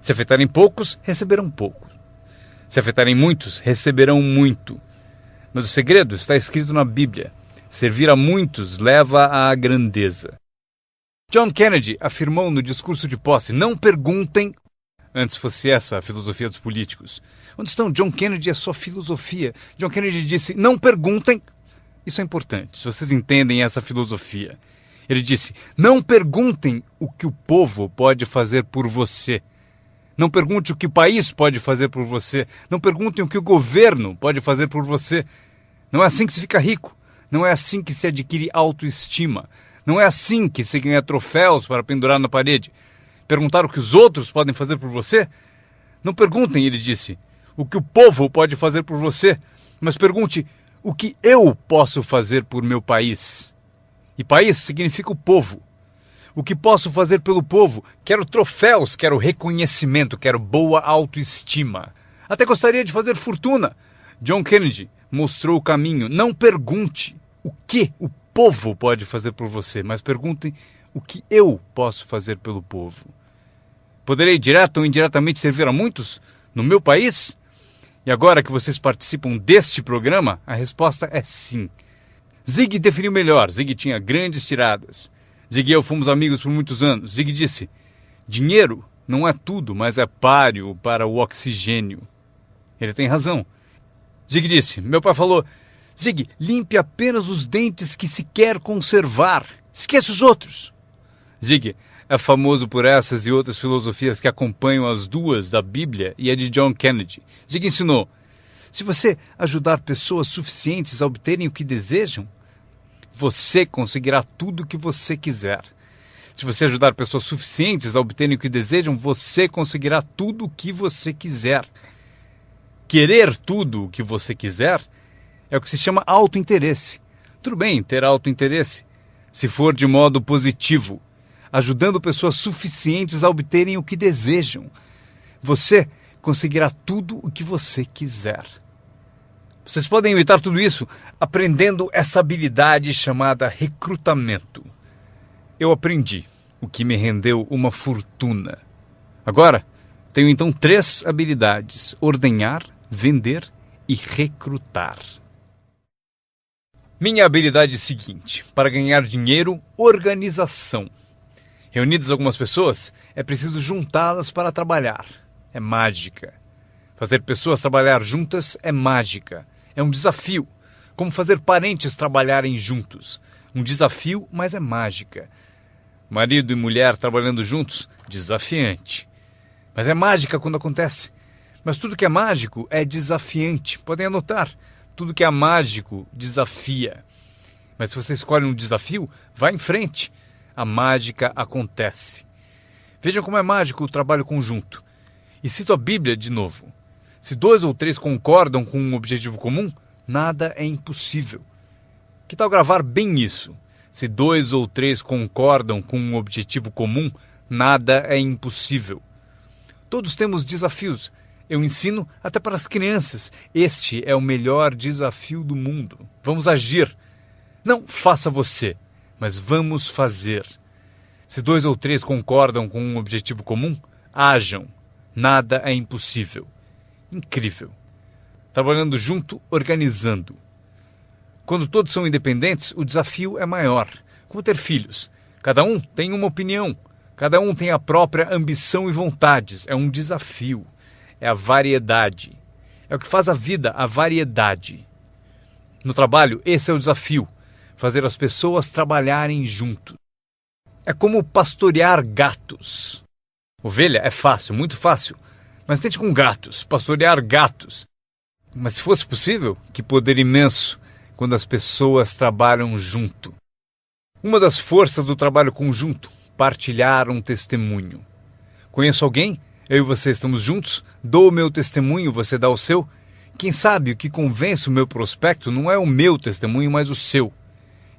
Se afetarem poucos, receberão pouco. Se afetarem muitos, receberão muito. Mas o segredo está escrito na Bíblia. Servir a muitos leva à grandeza. John Kennedy afirmou no discurso de posse: não perguntem. Antes fosse essa a filosofia dos políticos. Onde estão John Kennedy e a sua filosofia? John Kennedy disse: não perguntem. Isso é importante, se vocês entendem essa filosofia. Ele disse: não perguntem o que o povo pode fazer por você. Não pergunte o que o país pode fazer por você. Não perguntem o que o governo pode fazer por você. Não é assim que se fica rico. Não é assim que se adquire autoestima. Não é assim que se ganha troféus para pendurar na parede. Perguntar o que os outros podem fazer por você? Não perguntem, ele disse, o que o povo pode fazer por você, mas pergunte o que eu posso fazer por meu país. E país significa o povo. O que posso fazer pelo povo? Quero troféus, quero reconhecimento, quero boa autoestima. Até gostaria de fazer fortuna. John Kennedy mostrou o caminho. Não pergunte o que o povo pode fazer por você, mas perguntem o que eu posso fazer pelo povo. Poderei direto ou indiretamente servir a muitos no meu país? E agora que vocês participam deste programa, a resposta é sim. Zig definiu melhor. Zig tinha grandes tiradas. Zig e eu fomos amigos por muitos anos. Zig disse: dinheiro não é tudo, mas é páreo para o oxigênio. Ele tem razão. Zig disse: meu pai falou, Zig, limpe apenas os dentes que se quer conservar. Esqueça os outros. Zig é famoso por essas e outras filosofias que acompanham as duas da Bíblia e a de John Kennedy. Zig ensinou: se você ajudar pessoas suficientes a obterem o que desejam, você conseguirá tudo o que você quiser. Se você ajudar pessoas suficientes a obterem o que desejam, você conseguirá tudo o que você quiser. Querer tudo o que você quiser é o que se chama autointeresse. Tudo bem ter autointeresse, se for de modo positivo, ajudando pessoas suficientes a obterem o que desejam. Você conseguirá tudo o que você quiser. Vocês podem imitar tudo isso aprendendo essa habilidade chamada recrutamento. Eu aprendi, o que me rendeu uma fortuna. Agora, tenho então 3 habilidades: ordenhar, vender e recrutar. Minha habilidade é a seguinte: para ganhar dinheiro, organização. Reunidas algumas pessoas, é preciso juntá-las para trabalhar. É mágica. Fazer pessoas trabalhar juntas é mágica. É um desafio. Como fazer parentes trabalharem juntos. Um desafio, mas é mágica. Marido e mulher trabalhando juntos, desafiante. Mas é mágica quando acontece. Mas tudo que é mágico é desafiante. Podem anotar. Tudo que é mágico desafia. Mas se você escolhe um desafio, vá em frente. A mágica acontece. Vejam como é mágico o trabalho conjunto. E cito a Bíblia de novo. Se 2 ou 3 concordam com um objetivo comum, nada é impossível. Que tal gravar bem isso? Se 2 ou 3 concordam com um objetivo comum, nada é impossível. Todos temos desafios. Eu ensino até para as crianças. Este é o melhor desafio do mundo. Vamos agir. Não faça você, mas vamos fazer. Se 2 ou 3 concordam com um objetivo comum, hajam. Nada é impossível. Incrível. Trabalhando junto, organizando. Quando todos são independentes, o desafio é maior. Como ter filhos. Cada um tem uma opinião. Cada um tem a própria ambição e vontades. É um desafio. É a variedade. É o que faz a vida, a variedade. No trabalho, esse é o desafio. Fazer as pessoas trabalharem juntos. É como pastorear gatos. Ovelha é fácil, muito fácil. Mas tente com gatos, pastorear gatos. Mas se fosse possível, que poder imenso quando as pessoas trabalham junto. Uma das forças do trabalho conjunto, partilhar um testemunho. Conheço alguém? Eu e você estamos juntos? Dou o meu testemunho, você dá o seu? Quem sabe o que convence o meu prospecto não é o meu testemunho, mas o seu.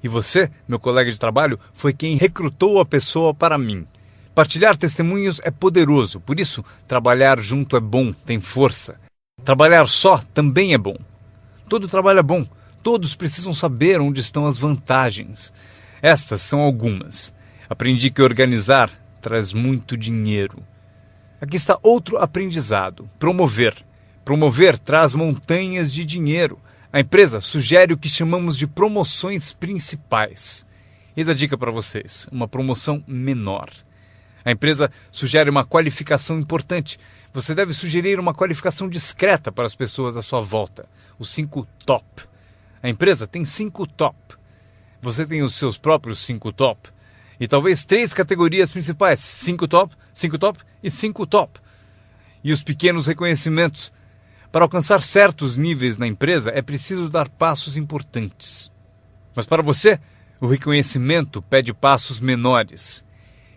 E você, meu colega de trabalho, foi quem recrutou a pessoa para mim. Partilhar testemunhos é poderoso, por isso trabalhar junto é bom, tem força. Trabalhar só também é bom. Todo trabalho é bom, todos precisam saber onde estão as vantagens. Estas são algumas. Aprendi que organizar traz muito dinheiro. Aqui está outro aprendizado, promover. Promover traz montanhas de dinheiro. A empresa sugere o que chamamos de promoções principais. Eis a dica para vocês, uma promoção menor. A empresa sugere uma qualificação importante. Você deve sugerir uma qualificação discreta para as pessoas à sua volta. Os 5 top. A empresa tem 5 top. Você tem os seus próprios 5 top. E talvez 3 categorias principais. 5 top, 5 top e 5 top. E os pequenos reconhecimentos. Para alcançar certos níveis na empresa, é preciso dar passos importantes. Mas para você, o reconhecimento pede passos menores.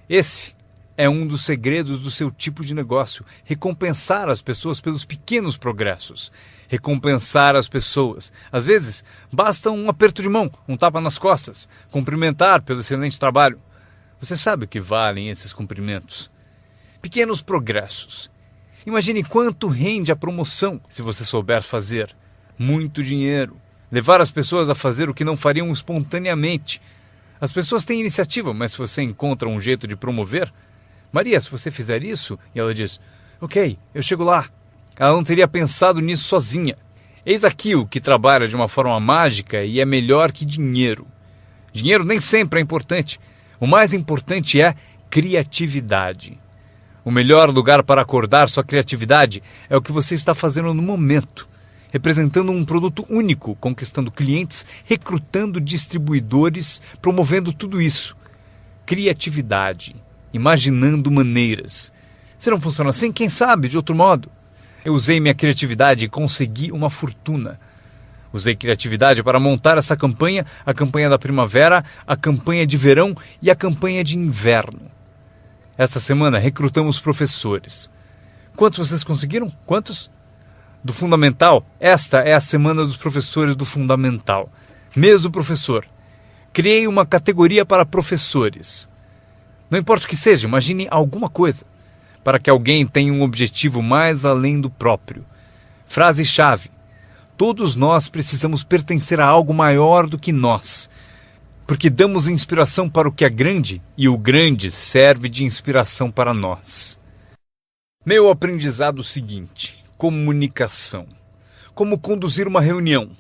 Esse é um dos segredos do seu tipo de negócio. Recompensar as pessoas pelos pequenos progressos. Recompensar as pessoas. Às vezes, basta um aperto de mão, um tapa nas costas. Cumprimentar pelo excelente trabalho. Você sabe o que valem esses cumprimentos. Pequenos progressos. Imagine quanto rende a promoção se você souber fazer. Muito dinheiro. Levar as pessoas a fazer o que não fariam espontaneamente. As pessoas têm iniciativa, mas se você encontra um jeito de promover... Maria, se você fizer isso... E ela diz, ok, eu chego lá. Ela não teria pensado nisso sozinha. Eis aqui o que trabalha de uma forma mágica e é melhor que dinheiro. Dinheiro nem sempre é importante. O mais importante é criatividade. O melhor lugar para acordar sua criatividade é o que você está fazendo no momento. Representando um produto único, conquistando clientes, recrutando distribuidores, promovendo tudo isso. Criatividade. Imaginando maneiras. Se não funciona assim, quem sabe de outro modo? Eu usei minha criatividade e consegui uma fortuna. Usei criatividade para montar essa campanha, a campanha da primavera, a campanha de verão e a campanha de inverno. Esta semana recrutamos professores. Quantos vocês conseguiram? Quantos? Do Fundamental, esta é a semana dos professores do Fundamental. Mês do professor. Criei uma categoria para professores. Não importa o que seja, imagine alguma coisa. Para que alguém tenha um objetivo mais além do próprio. Frase-chave. Todos nós precisamos pertencer a algo maior do que nós. Porque damos inspiração para o que é grande e o grande serve de inspiração para nós. Meu aprendizado seguinte. Comunicação. Como conduzir uma reunião.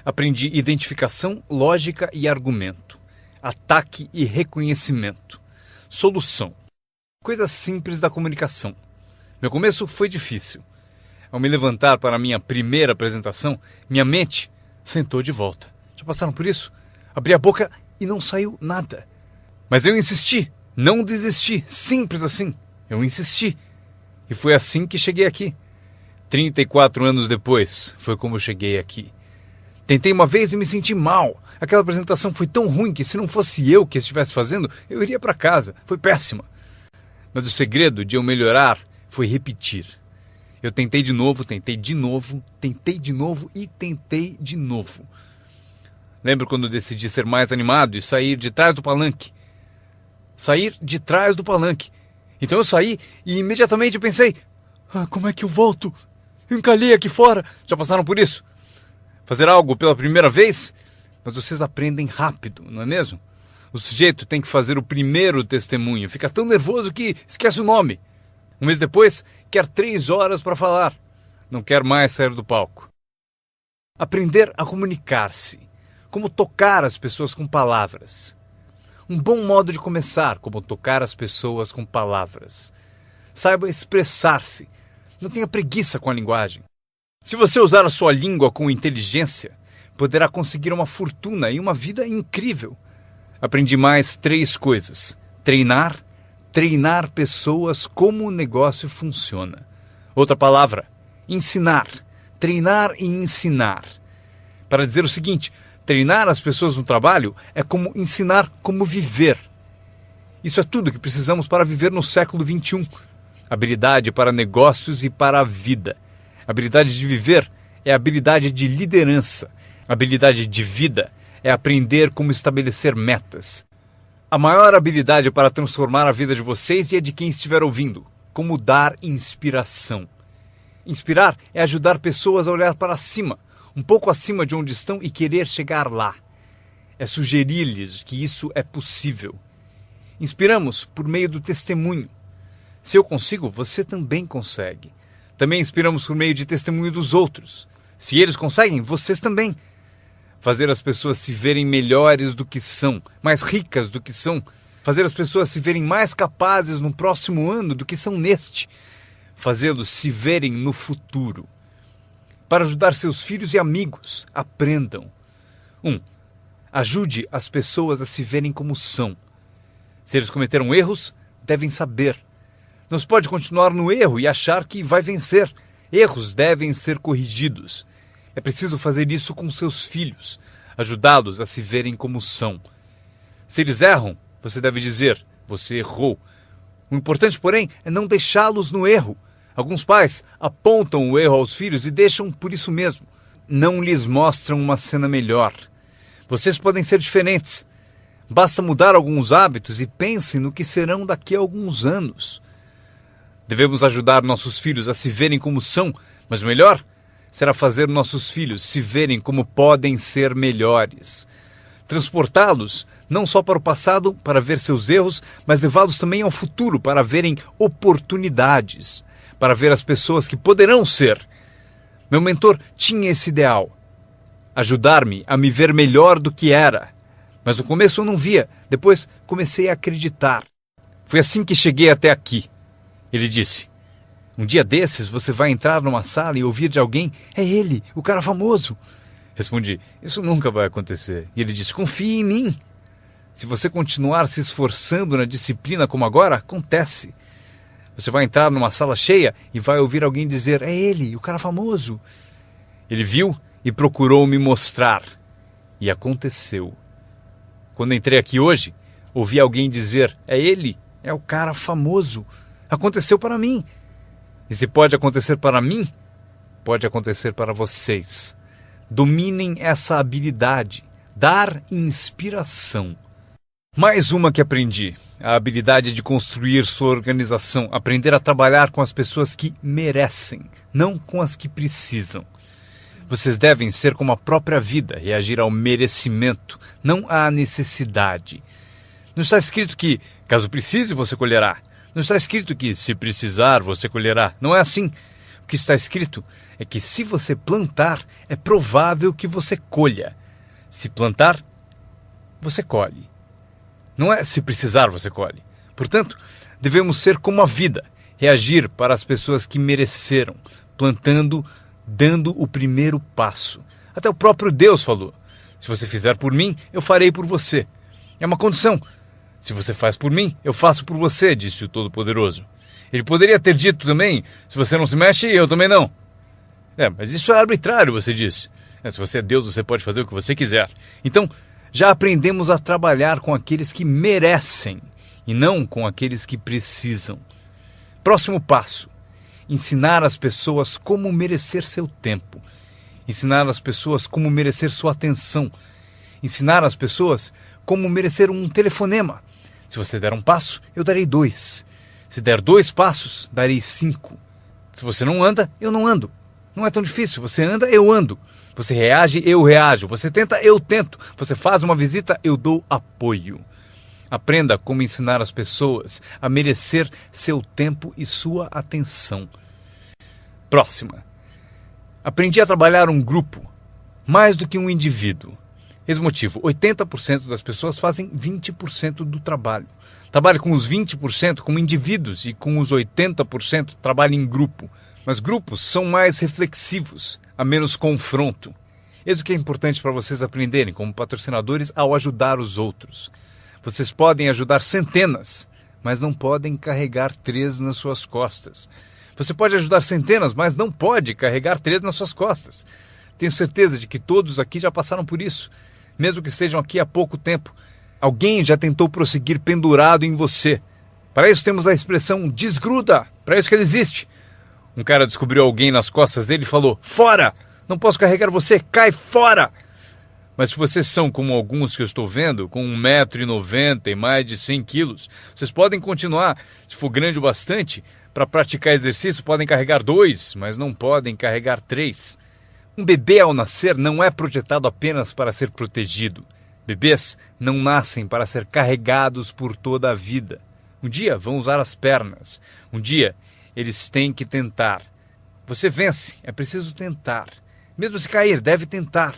Aprendi identificação, lógica e argumento. Ataque e reconhecimento. Solução. Coisas simples da comunicação. Meu começo foi difícil. Ao me levantar para a minha primeira apresentação, minha mente sentou de volta. Já passaram por isso? Abri a boca e não saiu nada. Mas eu insisti, não desisti, simples assim. Eu insisti. E foi assim que cheguei aqui. 34 anos depois, foi como eu cheguei aqui. Tentei uma vez e me senti mal. Aquela apresentação foi tão ruim que se não fosse eu que estivesse fazendo, eu iria para casa. Foi péssima. Mas o segredo de eu melhorar foi repetir. Eu tentei de novo, tentei de novo, tentei de novo e tentei de novo. Lembro quando eu decidi ser mais animado e sair de trás do palanque. Sair de trás do palanque. Então eu saí e imediatamente pensei, como é que eu volto? Eu encalhei aqui fora. Já passaram por isso? Fazer algo pela primeira vez? Mas vocês aprendem rápido, não é mesmo? O sujeito tem que fazer o primeiro testemunho. Fica tão nervoso que esquece o nome. Um mês depois, quer 3 horas para falar. Não quer mais sair do palco. Aprender a comunicar-se. Como tocar as pessoas com palavras. Um bom modo de começar, como tocar as pessoas com palavras. Saiba expressar-se. Não tenha preguiça com a linguagem. Se você usar a sua língua com inteligência, poderá conseguir uma fortuna e uma vida incrível. Aprendi mais 3 coisas. Treinar pessoas como o negócio funciona. Outra palavra, ensinar. Treinar e ensinar. Para dizer o seguinte, treinar as pessoas no trabalho é como ensinar como viver. Isso é tudo que precisamos para viver no século XXI. Habilidade para negócios e para a vida. Habilidade de viver é habilidade de liderança. Habilidade de vida é aprender como estabelecer metas. A maior habilidade para transformar a vida de vocês e a de quem estiver ouvindo. Como dar inspiração. Inspirar é ajudar pessoas a olhar para cima, um pouco acima de onde estão e querer chegar lá. É sugerir-lhes que isso é possível. Inspiramos por meio do testemunho. Se eu consigo, você também consegue. Também inspiramos por meio de testemunho dos outros. Se eles conseguem, vocês também. Fazer as pessoas se verem melhores do que são, mais ricas do que são. Fazer as pessoas se verem mais capazes no próximo ano do que são neste. Fazê-los se verem no futuro. Para ajudar seus filhos e amigos, aprendam. 1. Ajude as pessoas a se verem como são. Se eles cometeram erros, devem saber. Não se pode continuar no erro e achar que vai vencer. Erros devem ser corrigidos. É preciso fazer isso com seus filhos, ajudá-los a se verem como são. Se eles erram, você deve dizer, você errou. O importante, porém, é não deixá-los no erro. Alguns pais apontam o erro aos filhos e deixam por isso mesmo. Não lhes mostram uma cena melhor. Vocês podem ser diferentes. Basta mudar alguns hábitos e pensem no que serão daqui a alguns anos. Devemos ajudar nossos filhos a se verem como são, mas o melhor será fazer nossos filhos se verem como podem ser melhores. Transportá-los não só para o passado para ver seus erros, mas levá-los também ao futuro para verem oportunidades, para ver as pessoas que poderão ser. Meu mentor tinha esse ideal, ajudar-me a me ver melhor do que era. Mas no começo eu não via, depois comecei a acreditar. Foi assim que cheguei até aqui. Ele disse, um dia desses você vai entrar numa sala e ouvir de alguém, é ele, o cara famoso. Respondi, isso nunca vai acontecer. E ele disse, confie em mim. Se você continuar se esforçando na disciplina como agora, acontece. Você vai entrar numa sala cheia e vai ouvir alguém dizer, é ele, o cara famoso. Ele viu e procurou me mostrar. E aconteceu. Quando entrei aqui hoje, ouvi alguém dizer, é ele, é o cara famoso. Aconteceu para mim. E se pode acontecer para mim, pode acontecer para vocês. Dominem essa habilidade, dar inspiração. Mais uma que aprendi, a habilidade de construir sua organização, aprender a trabalhar com as pessoas que merecem, não com as que precisam. Vocês devem ser como a própria vida, reagir ao merecimento, não à necessidade. Não está escrito que, caso precise, você colherá. Não está escrito que, se precisar, você colherá. Não é assim. O que está escrito é que, se você plantar, é provável que você colha. Se plantar, você colhe. Não é se precisar, você colhe. Portanto, devemos ser como a vida, reagir para as pessoas que mereceram, plantando, dando o primeiro passo. Até o próprio Deus falou: se você fizer por mim, eu farei por você. É uma condição. Se você faz por mim, eu faço por você, disse o Todo-Poderoso. Ele poderia ter dito também: se você não se mexe, eu também não. Mas isso é arbitrário, você disse. Se você é Deus, você pode fazer o que você quiser. Então, já aprendemos a trabalhar com aqueles que merecem e não com aqueles que precisam. Próximo passo: ensinar as pessoas como merecer seu tempo. Ensinar as pessoas como merecer sua atenção. Ensinar as pessoas como merecer um telefonema. Se você der um passo, eu darei 2. Se der 2 passos, darei 5. Se você não anda, eu não ando. Não é tão difícil. Você anda, eu ando. Você reage, eu reajo. Você tenta, eu tento. Você faz uma visita, eu dou apoio. Aprenda como ensinar as pessoas a merecer seu tempo e sua atenção. Próxima. Aprendi a trabalhar um grupo, mais do que um indivíduo. Esse motivo: 80% das pessoas fazem 20% do trabalho. Trabalhe com os 20% como indivíduos e com os 80% trabalhe em grupo. Mas grupos são mais reflexivos, há menos confronto. Isso que é importante para vocês aprenderem como patrocinadores ao ajudar os outros. Vocês podem ajudar centenas, mas não podem carregar 3 nas suas costas. Você pode ajudar centenas, mas não pode carregar 3 nas suas costas. Tenho certeza de que todos aqui já passaram por isso. Mesmo que estejam aqui há pouco tempo, alguém já tentou prosseguir pendurado em você. Para isso temos a expressão desgruda. Para isso que ele existe. Um cara descobriu alguém nas costas dele e falou: fora! Não posso carregar você, cai fora! Mas se vocês são como alguns que eu estou vendo, com 1,90 m e mais de 100 quilos, vocês podem continuar. Se for grande o bastante, para praticar exercício podem carregar 2, mas não podem carregar 3. Um bebê ao nascer não é projetado apenas para ser protegido. Bebês não nascem para ser carregados por toda a vida. Um dia vão usar as pernas. Um dia eles têm que tentar. Você vence, é preciso tentar. Mesmo se cair, deve tentar.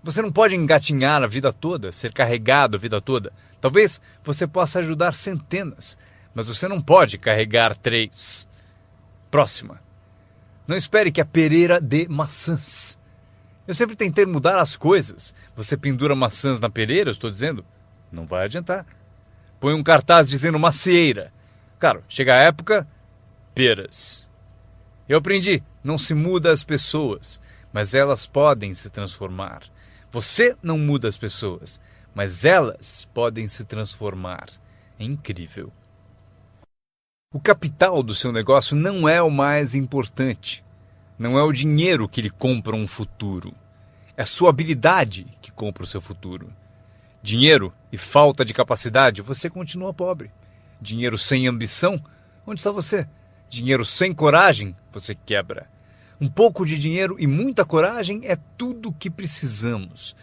Você não pode engatinhar a vida toda, ser carregado a vida toda. Talvez você possa ajudar centenas, mas você não pode carregar 3. Próxima. Não espere que a pereira dê maçãs. Eu sempre tentei mudar as coisas. Você pendura maçãs na pereira, eu estou dizendo? Não vai adiantar. Põe um cartaz dizendo macieira. Claro, chega a época, peras. Eu aprendi, não se muda as pessoas, mas elas podem se transformar. Você não muda as pessoas, mas elas podem se transformar. É incrível. O capital do seu negócio não é o mais importante. Não é o dinheiro que lhe compra um futuro. É a sua habilidade que compra o seu futuro. Dinheiro e falta de capacidade, você continua pobre. Dinheiro sem ambição, onde está você? Dinheiro sem coragem, você quebra. Um pouco de dinheiro e muita coragem é tudo o que precisamos.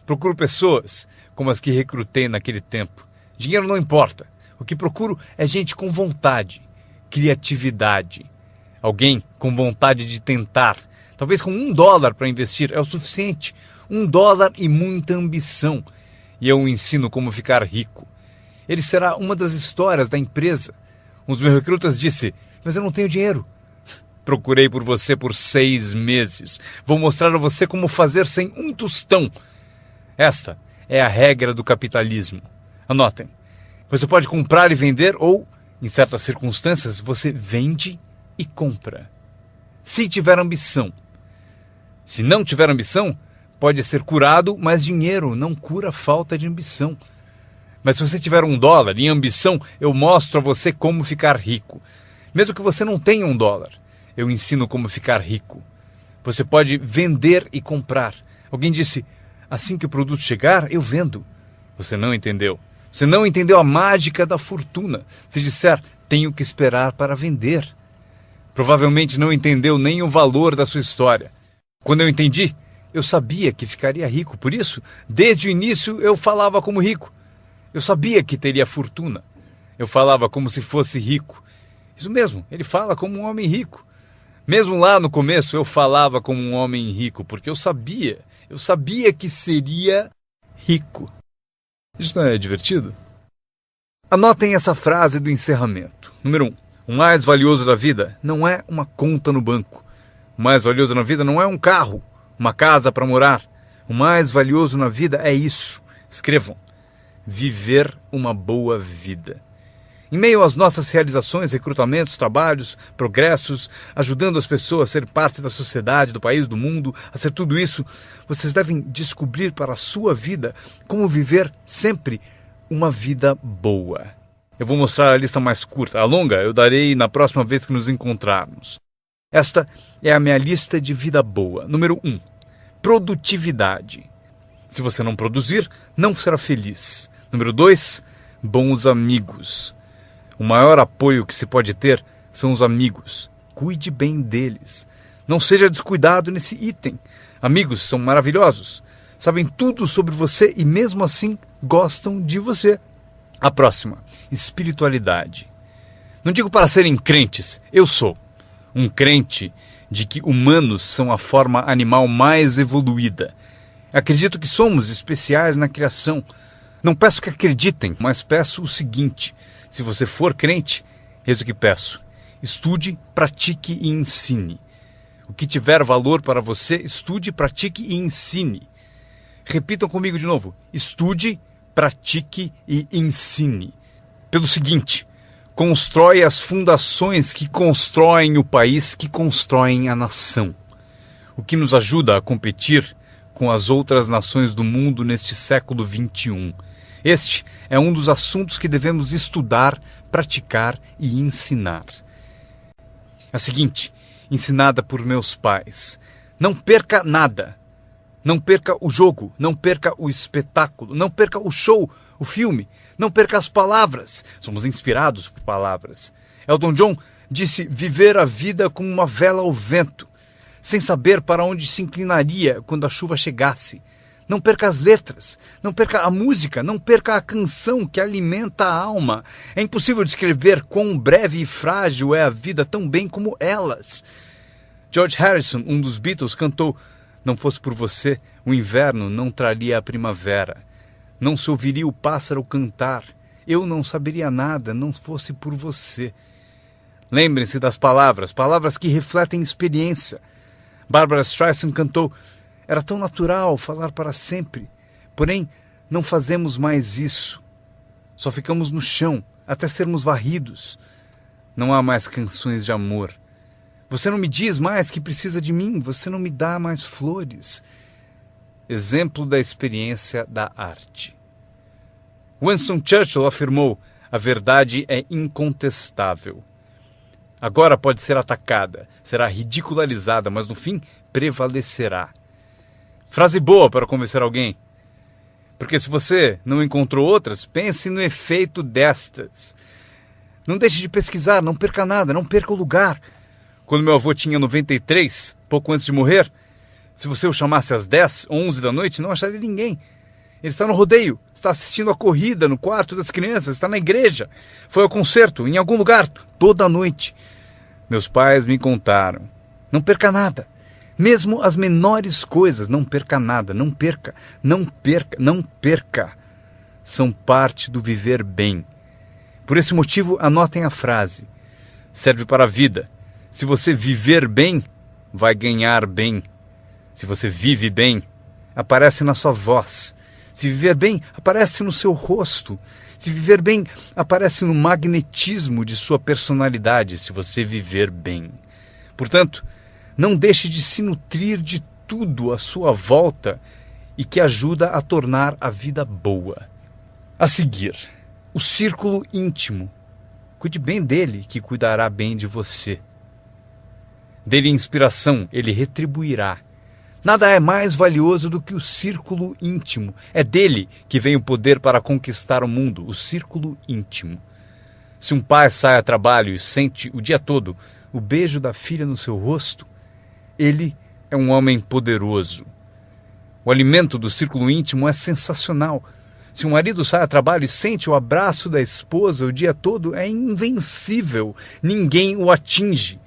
Procuro pessoas como as que recrutei naquele tempo. Dinheiro não importa. O que procuro é gente com vontade, criatividade. Alguém com vontade de tentar. Talvez com $1 para investir é o suficiente. $1 e muita ambição. E eu o ensino como ficar rico. Ele será uma das histórias da empresa. Um dos meus recrutas disse: mas eu não tenho dinheiro. Procurei por você por 6 meses. Vou mostrar a você como fazer sem um tostão. Esta é a regra do capitalismo. Anotem. Você pode comprar e vender ou, em certas circunstâncias, você vende e compra. Se tiver ambição. Se não tiver ambição, pode ser curado, mas dinheiro não cura a falta de ambição. Mas se você tiver $1 em ambição, eu mostro a você como ficar rico. Mesmo que você não tenha $1, eu ensino como ficar rico. Você pode vender e comprar. Alguém disse: assim que o produto chegar, eu vendo. Você não entendeu. Você não entendeu a mágica da fortuna. Se disser: tenho que esperar para vender. Provavelmente não entendeu nem o valor da sua história. Quando eu entendi, eu sabia que ficaria rico. Por isso, desde o início, eu falava como rico. Eu sabia que teria fortuna. Eu falava como se fosse rico. Isso mesmo, ele fala como um homem rico. Mesmo lá no começo, eu falava como um homem rico, porque eu sabia que seria rico. Isso não é divertido? Anotem essa frase do encerramento. Número 1. O mais valioso da vida não é uma conta no banco. O mais valioso na vida não é um carro uma casa para morar. O mais valioso na vida é isso. Escrevam: viver uma boa vida. Em meio às nossas realizações, recrutamentos, trabalhos, progressos, ajudando as pessoas a ser parte da sociedade, do país, do mundo, a ser tudo isso, vocês devem descobrir para a sua vida como viver sempre uma vida boa. Eu vou mostrar a lista mais curta. A longa eu darei na próxima vez que nos encontrarmos. Esta é a minha lista de vida boa. Número 1. Produtividade. Se você não produzir, não será feliz. Número 2. Bons amigos. O maior apoio que se pode ter são os amigos. Cuide bem deles. Não seja descuidado nesse item. Amigos são maravilhosos. Sabem tudo sobre você e mesmo assim gostam de você. A próxima, espiritualidade. Não digo para serem crentes, eu sou um crente de que humanos são a forma animal mais evoluída. Acredito que somos especiais na criação. Não peço que acreditem, mas peço o seguinte: se você for crente, eis o que peço: estude, pratique e ensine. O que tiver valor para você, estude, pratique e ensine. Repitam comigo de novo: estude, pratique e ensine. Pelo seguinte: constrói as fundações que constroem o país, que constroem a nação. O que nos ajuda a competir com as outras nações do mundo neste século XXI. Este é um dos assuntos que devemos estudar, praticar e ensinar. A seguinte, ensinada por meus pais: não perca nada. Não perca o jogo, não perca o espetáculo, não perca o show, o filme, não perca as palavras. Somos inspirados por palavras. Elton John disse viver a vida como uma vela ao vento, sem saber para onde se inclinaria quando a chuva chegasse. Não perca as letras, não perca a música, não perca a canção que alimenta a alma. É impossível descrever quão breve e frágil é a vida tão bem como elas. George Harrison, um dos Beatles, cantou: não fosse por você, o inverno não traria a primavera. Não se ouviria o pássaro cantar. Eu não saberia nada, não fosse por você. Lembrem-se das palavras, palavras que refletem experiência. Barbra Streisand cantou: era tão natural falar para sempre. Porém, não fazemos mais isso. Só ficamos no chão, até sermos varridos. Não há mais canções de amor. Você não me diz mais que precisa de mim, você não me dá mais flores. Exemplo da experiência da arte. Winston Churchill afirmou: a verdade é incontestável. Agora pode ser atacada, será ridicularizada, mas no fim prevalecerá. Frase boa para convencer alguém. Porque se você não encontrou outras, pense no efeito destas. Não deixe de pesquisar, não perca nada, não perca o lugar. Quando meu avô tinha 93, pouco antes de morrer, se você o chamasse às 10, 11 da noite, não acharia ninguém. Ele está no rodeio, está assistindo a corrida no quarto das crianças, está na igreja, foi ao concerto, em algum lugar, toda a noite. Meus pais me contaram: não perca nada. Mesmo as menores coisas, não perca nada, não perca, não perca, não perca. São parte do viver bem. Por esse motivo, anotem a frase. Serve para a vida. Se você viver bem, vai ganhar bem. Se você vive bem, aparece na sua voz. Se viver bem, aparece no seu rosto. Se viver bem, aparece no magnetismo de sua personalidade, se você viver bem. Portanto, não deixe de se nutrir de tudo à sua volta e que ajuda a tornar a vida boa. A seguir, o círculo íntimo. Cuide bem dele, que cuidará bem de você. Dê-lhe inspiração, ele retribuirá. Nada é mais valioso do que o círculo íntimo. É dele que vem o poder para conquistar o mundo, o círculo íntimo. Se um pai sai a trabalho e sente o dia todo o beijo da filha no seu rosto, ele é um homem poderoso. O alimento do círculo íntimo é sensacional. Se um marido sai a trabalho e sente o abraço da esposa o dia todo, é invencível. Ninguém o atinge.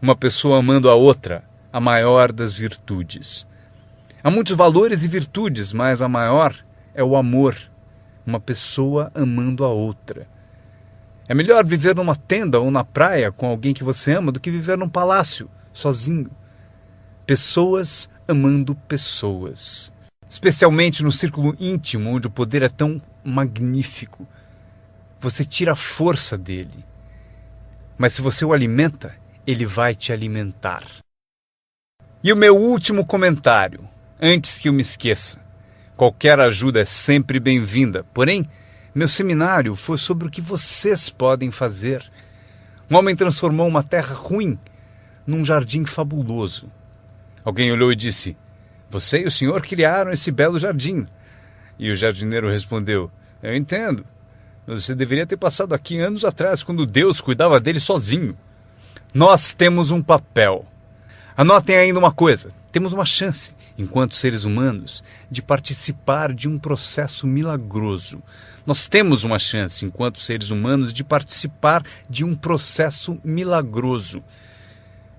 Uma pessoa amando a outra, a maior das virtudes. Há muitos valores e virtudes, mas a maior é o amor. Uma pessoa amando a outra. É melhor viver numa tenda ou na praia com alguém que você ama do que viver num palácio, sozinho. Pessoas amando pessoas. Especialmente no círculo íntimo, onde o poder é tão magnífico. Você tira a força dele. Mas se você o alimenta, ele vai te alimentar. E o meu último comentário, antes que eu me esqueça. Qualquer ajuda é sempre bem-vinda, porém, meu seminário foi sobre o que vocês podem fazer. Um homem transformou uma terra ruim num jardim fabuloso. Alguém olhou e disse: "Você e o senhor criaram esse belo jardim." E o jardineiro respondeu: "Eu entendo. Você deveria ter passado aqui anos atrás, quando Deus cuidava dele sozinho." Nós temos um papel. Anotem ainda uma coisa. Temos uma chance, enquanto seres humanos, de participar de um processo milagroso. Nós temos uma chance, enquanto seres humanos, de participar de um processo milagroso.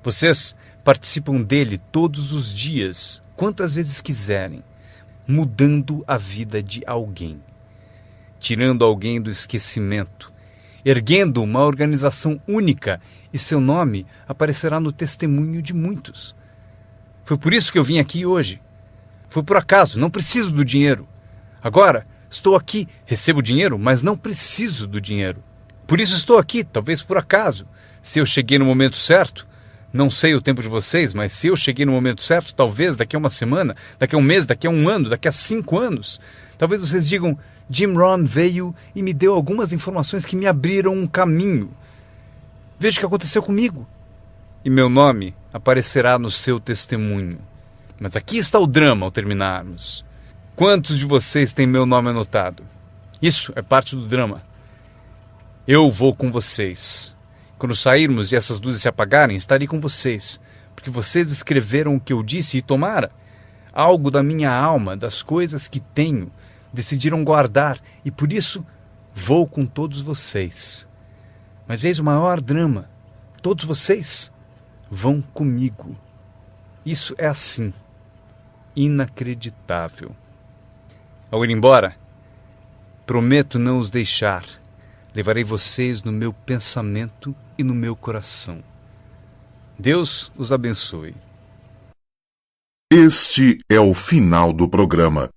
Vocês participam dele todos os dias, quantas vezes quiserem, mudando a vida de alguém, tirando alguém do esquecimento, erguendo uma organização única, e seu nome aparecerá no testemunho de muitos. Foi por isso que eu vim aqui hoje. Foi por acaso, não preciso do dinheiro. Agora, estou aqui, recebo dinheiro, mas não preciso do dinheiro. Por isso estou aqui, talvez por acaso. Se eu cheguei no momento certo, não sei o tempo de vocês, mas se eu cheguei no momento certo, talvez daqui a uma semana, daqui a um mês, daqui a um ano, daqui a 5 anos, talvez vocês digam: Jim Rohn veio e me deu algumas informações que me abriram um caminho. Veja o que aconteceu comigo. E meu nome aparecerá no seu testemunho. Mas aqui está o drama ao terminarmos. Quantos de vocês têm meu nome anotado? Isso é parte do drama. Eu vou com vocês. Quando sairmos e essas luzes se apagarem, estarei com vocês. Porque vocês escreveram o que eu disse e tomara algo da minha alma, das coisas que tenho, decidiram guardar, e por isso vou com todos vocês. Mas eis o maior drama. Todos vocês vão comigo. Isso é assim. Inacreditável. Ao ir embora, prometo não os deixar. Levarei vocês no meu pensamento e no meu coração. Deus os abençoe. Este é o final do programa.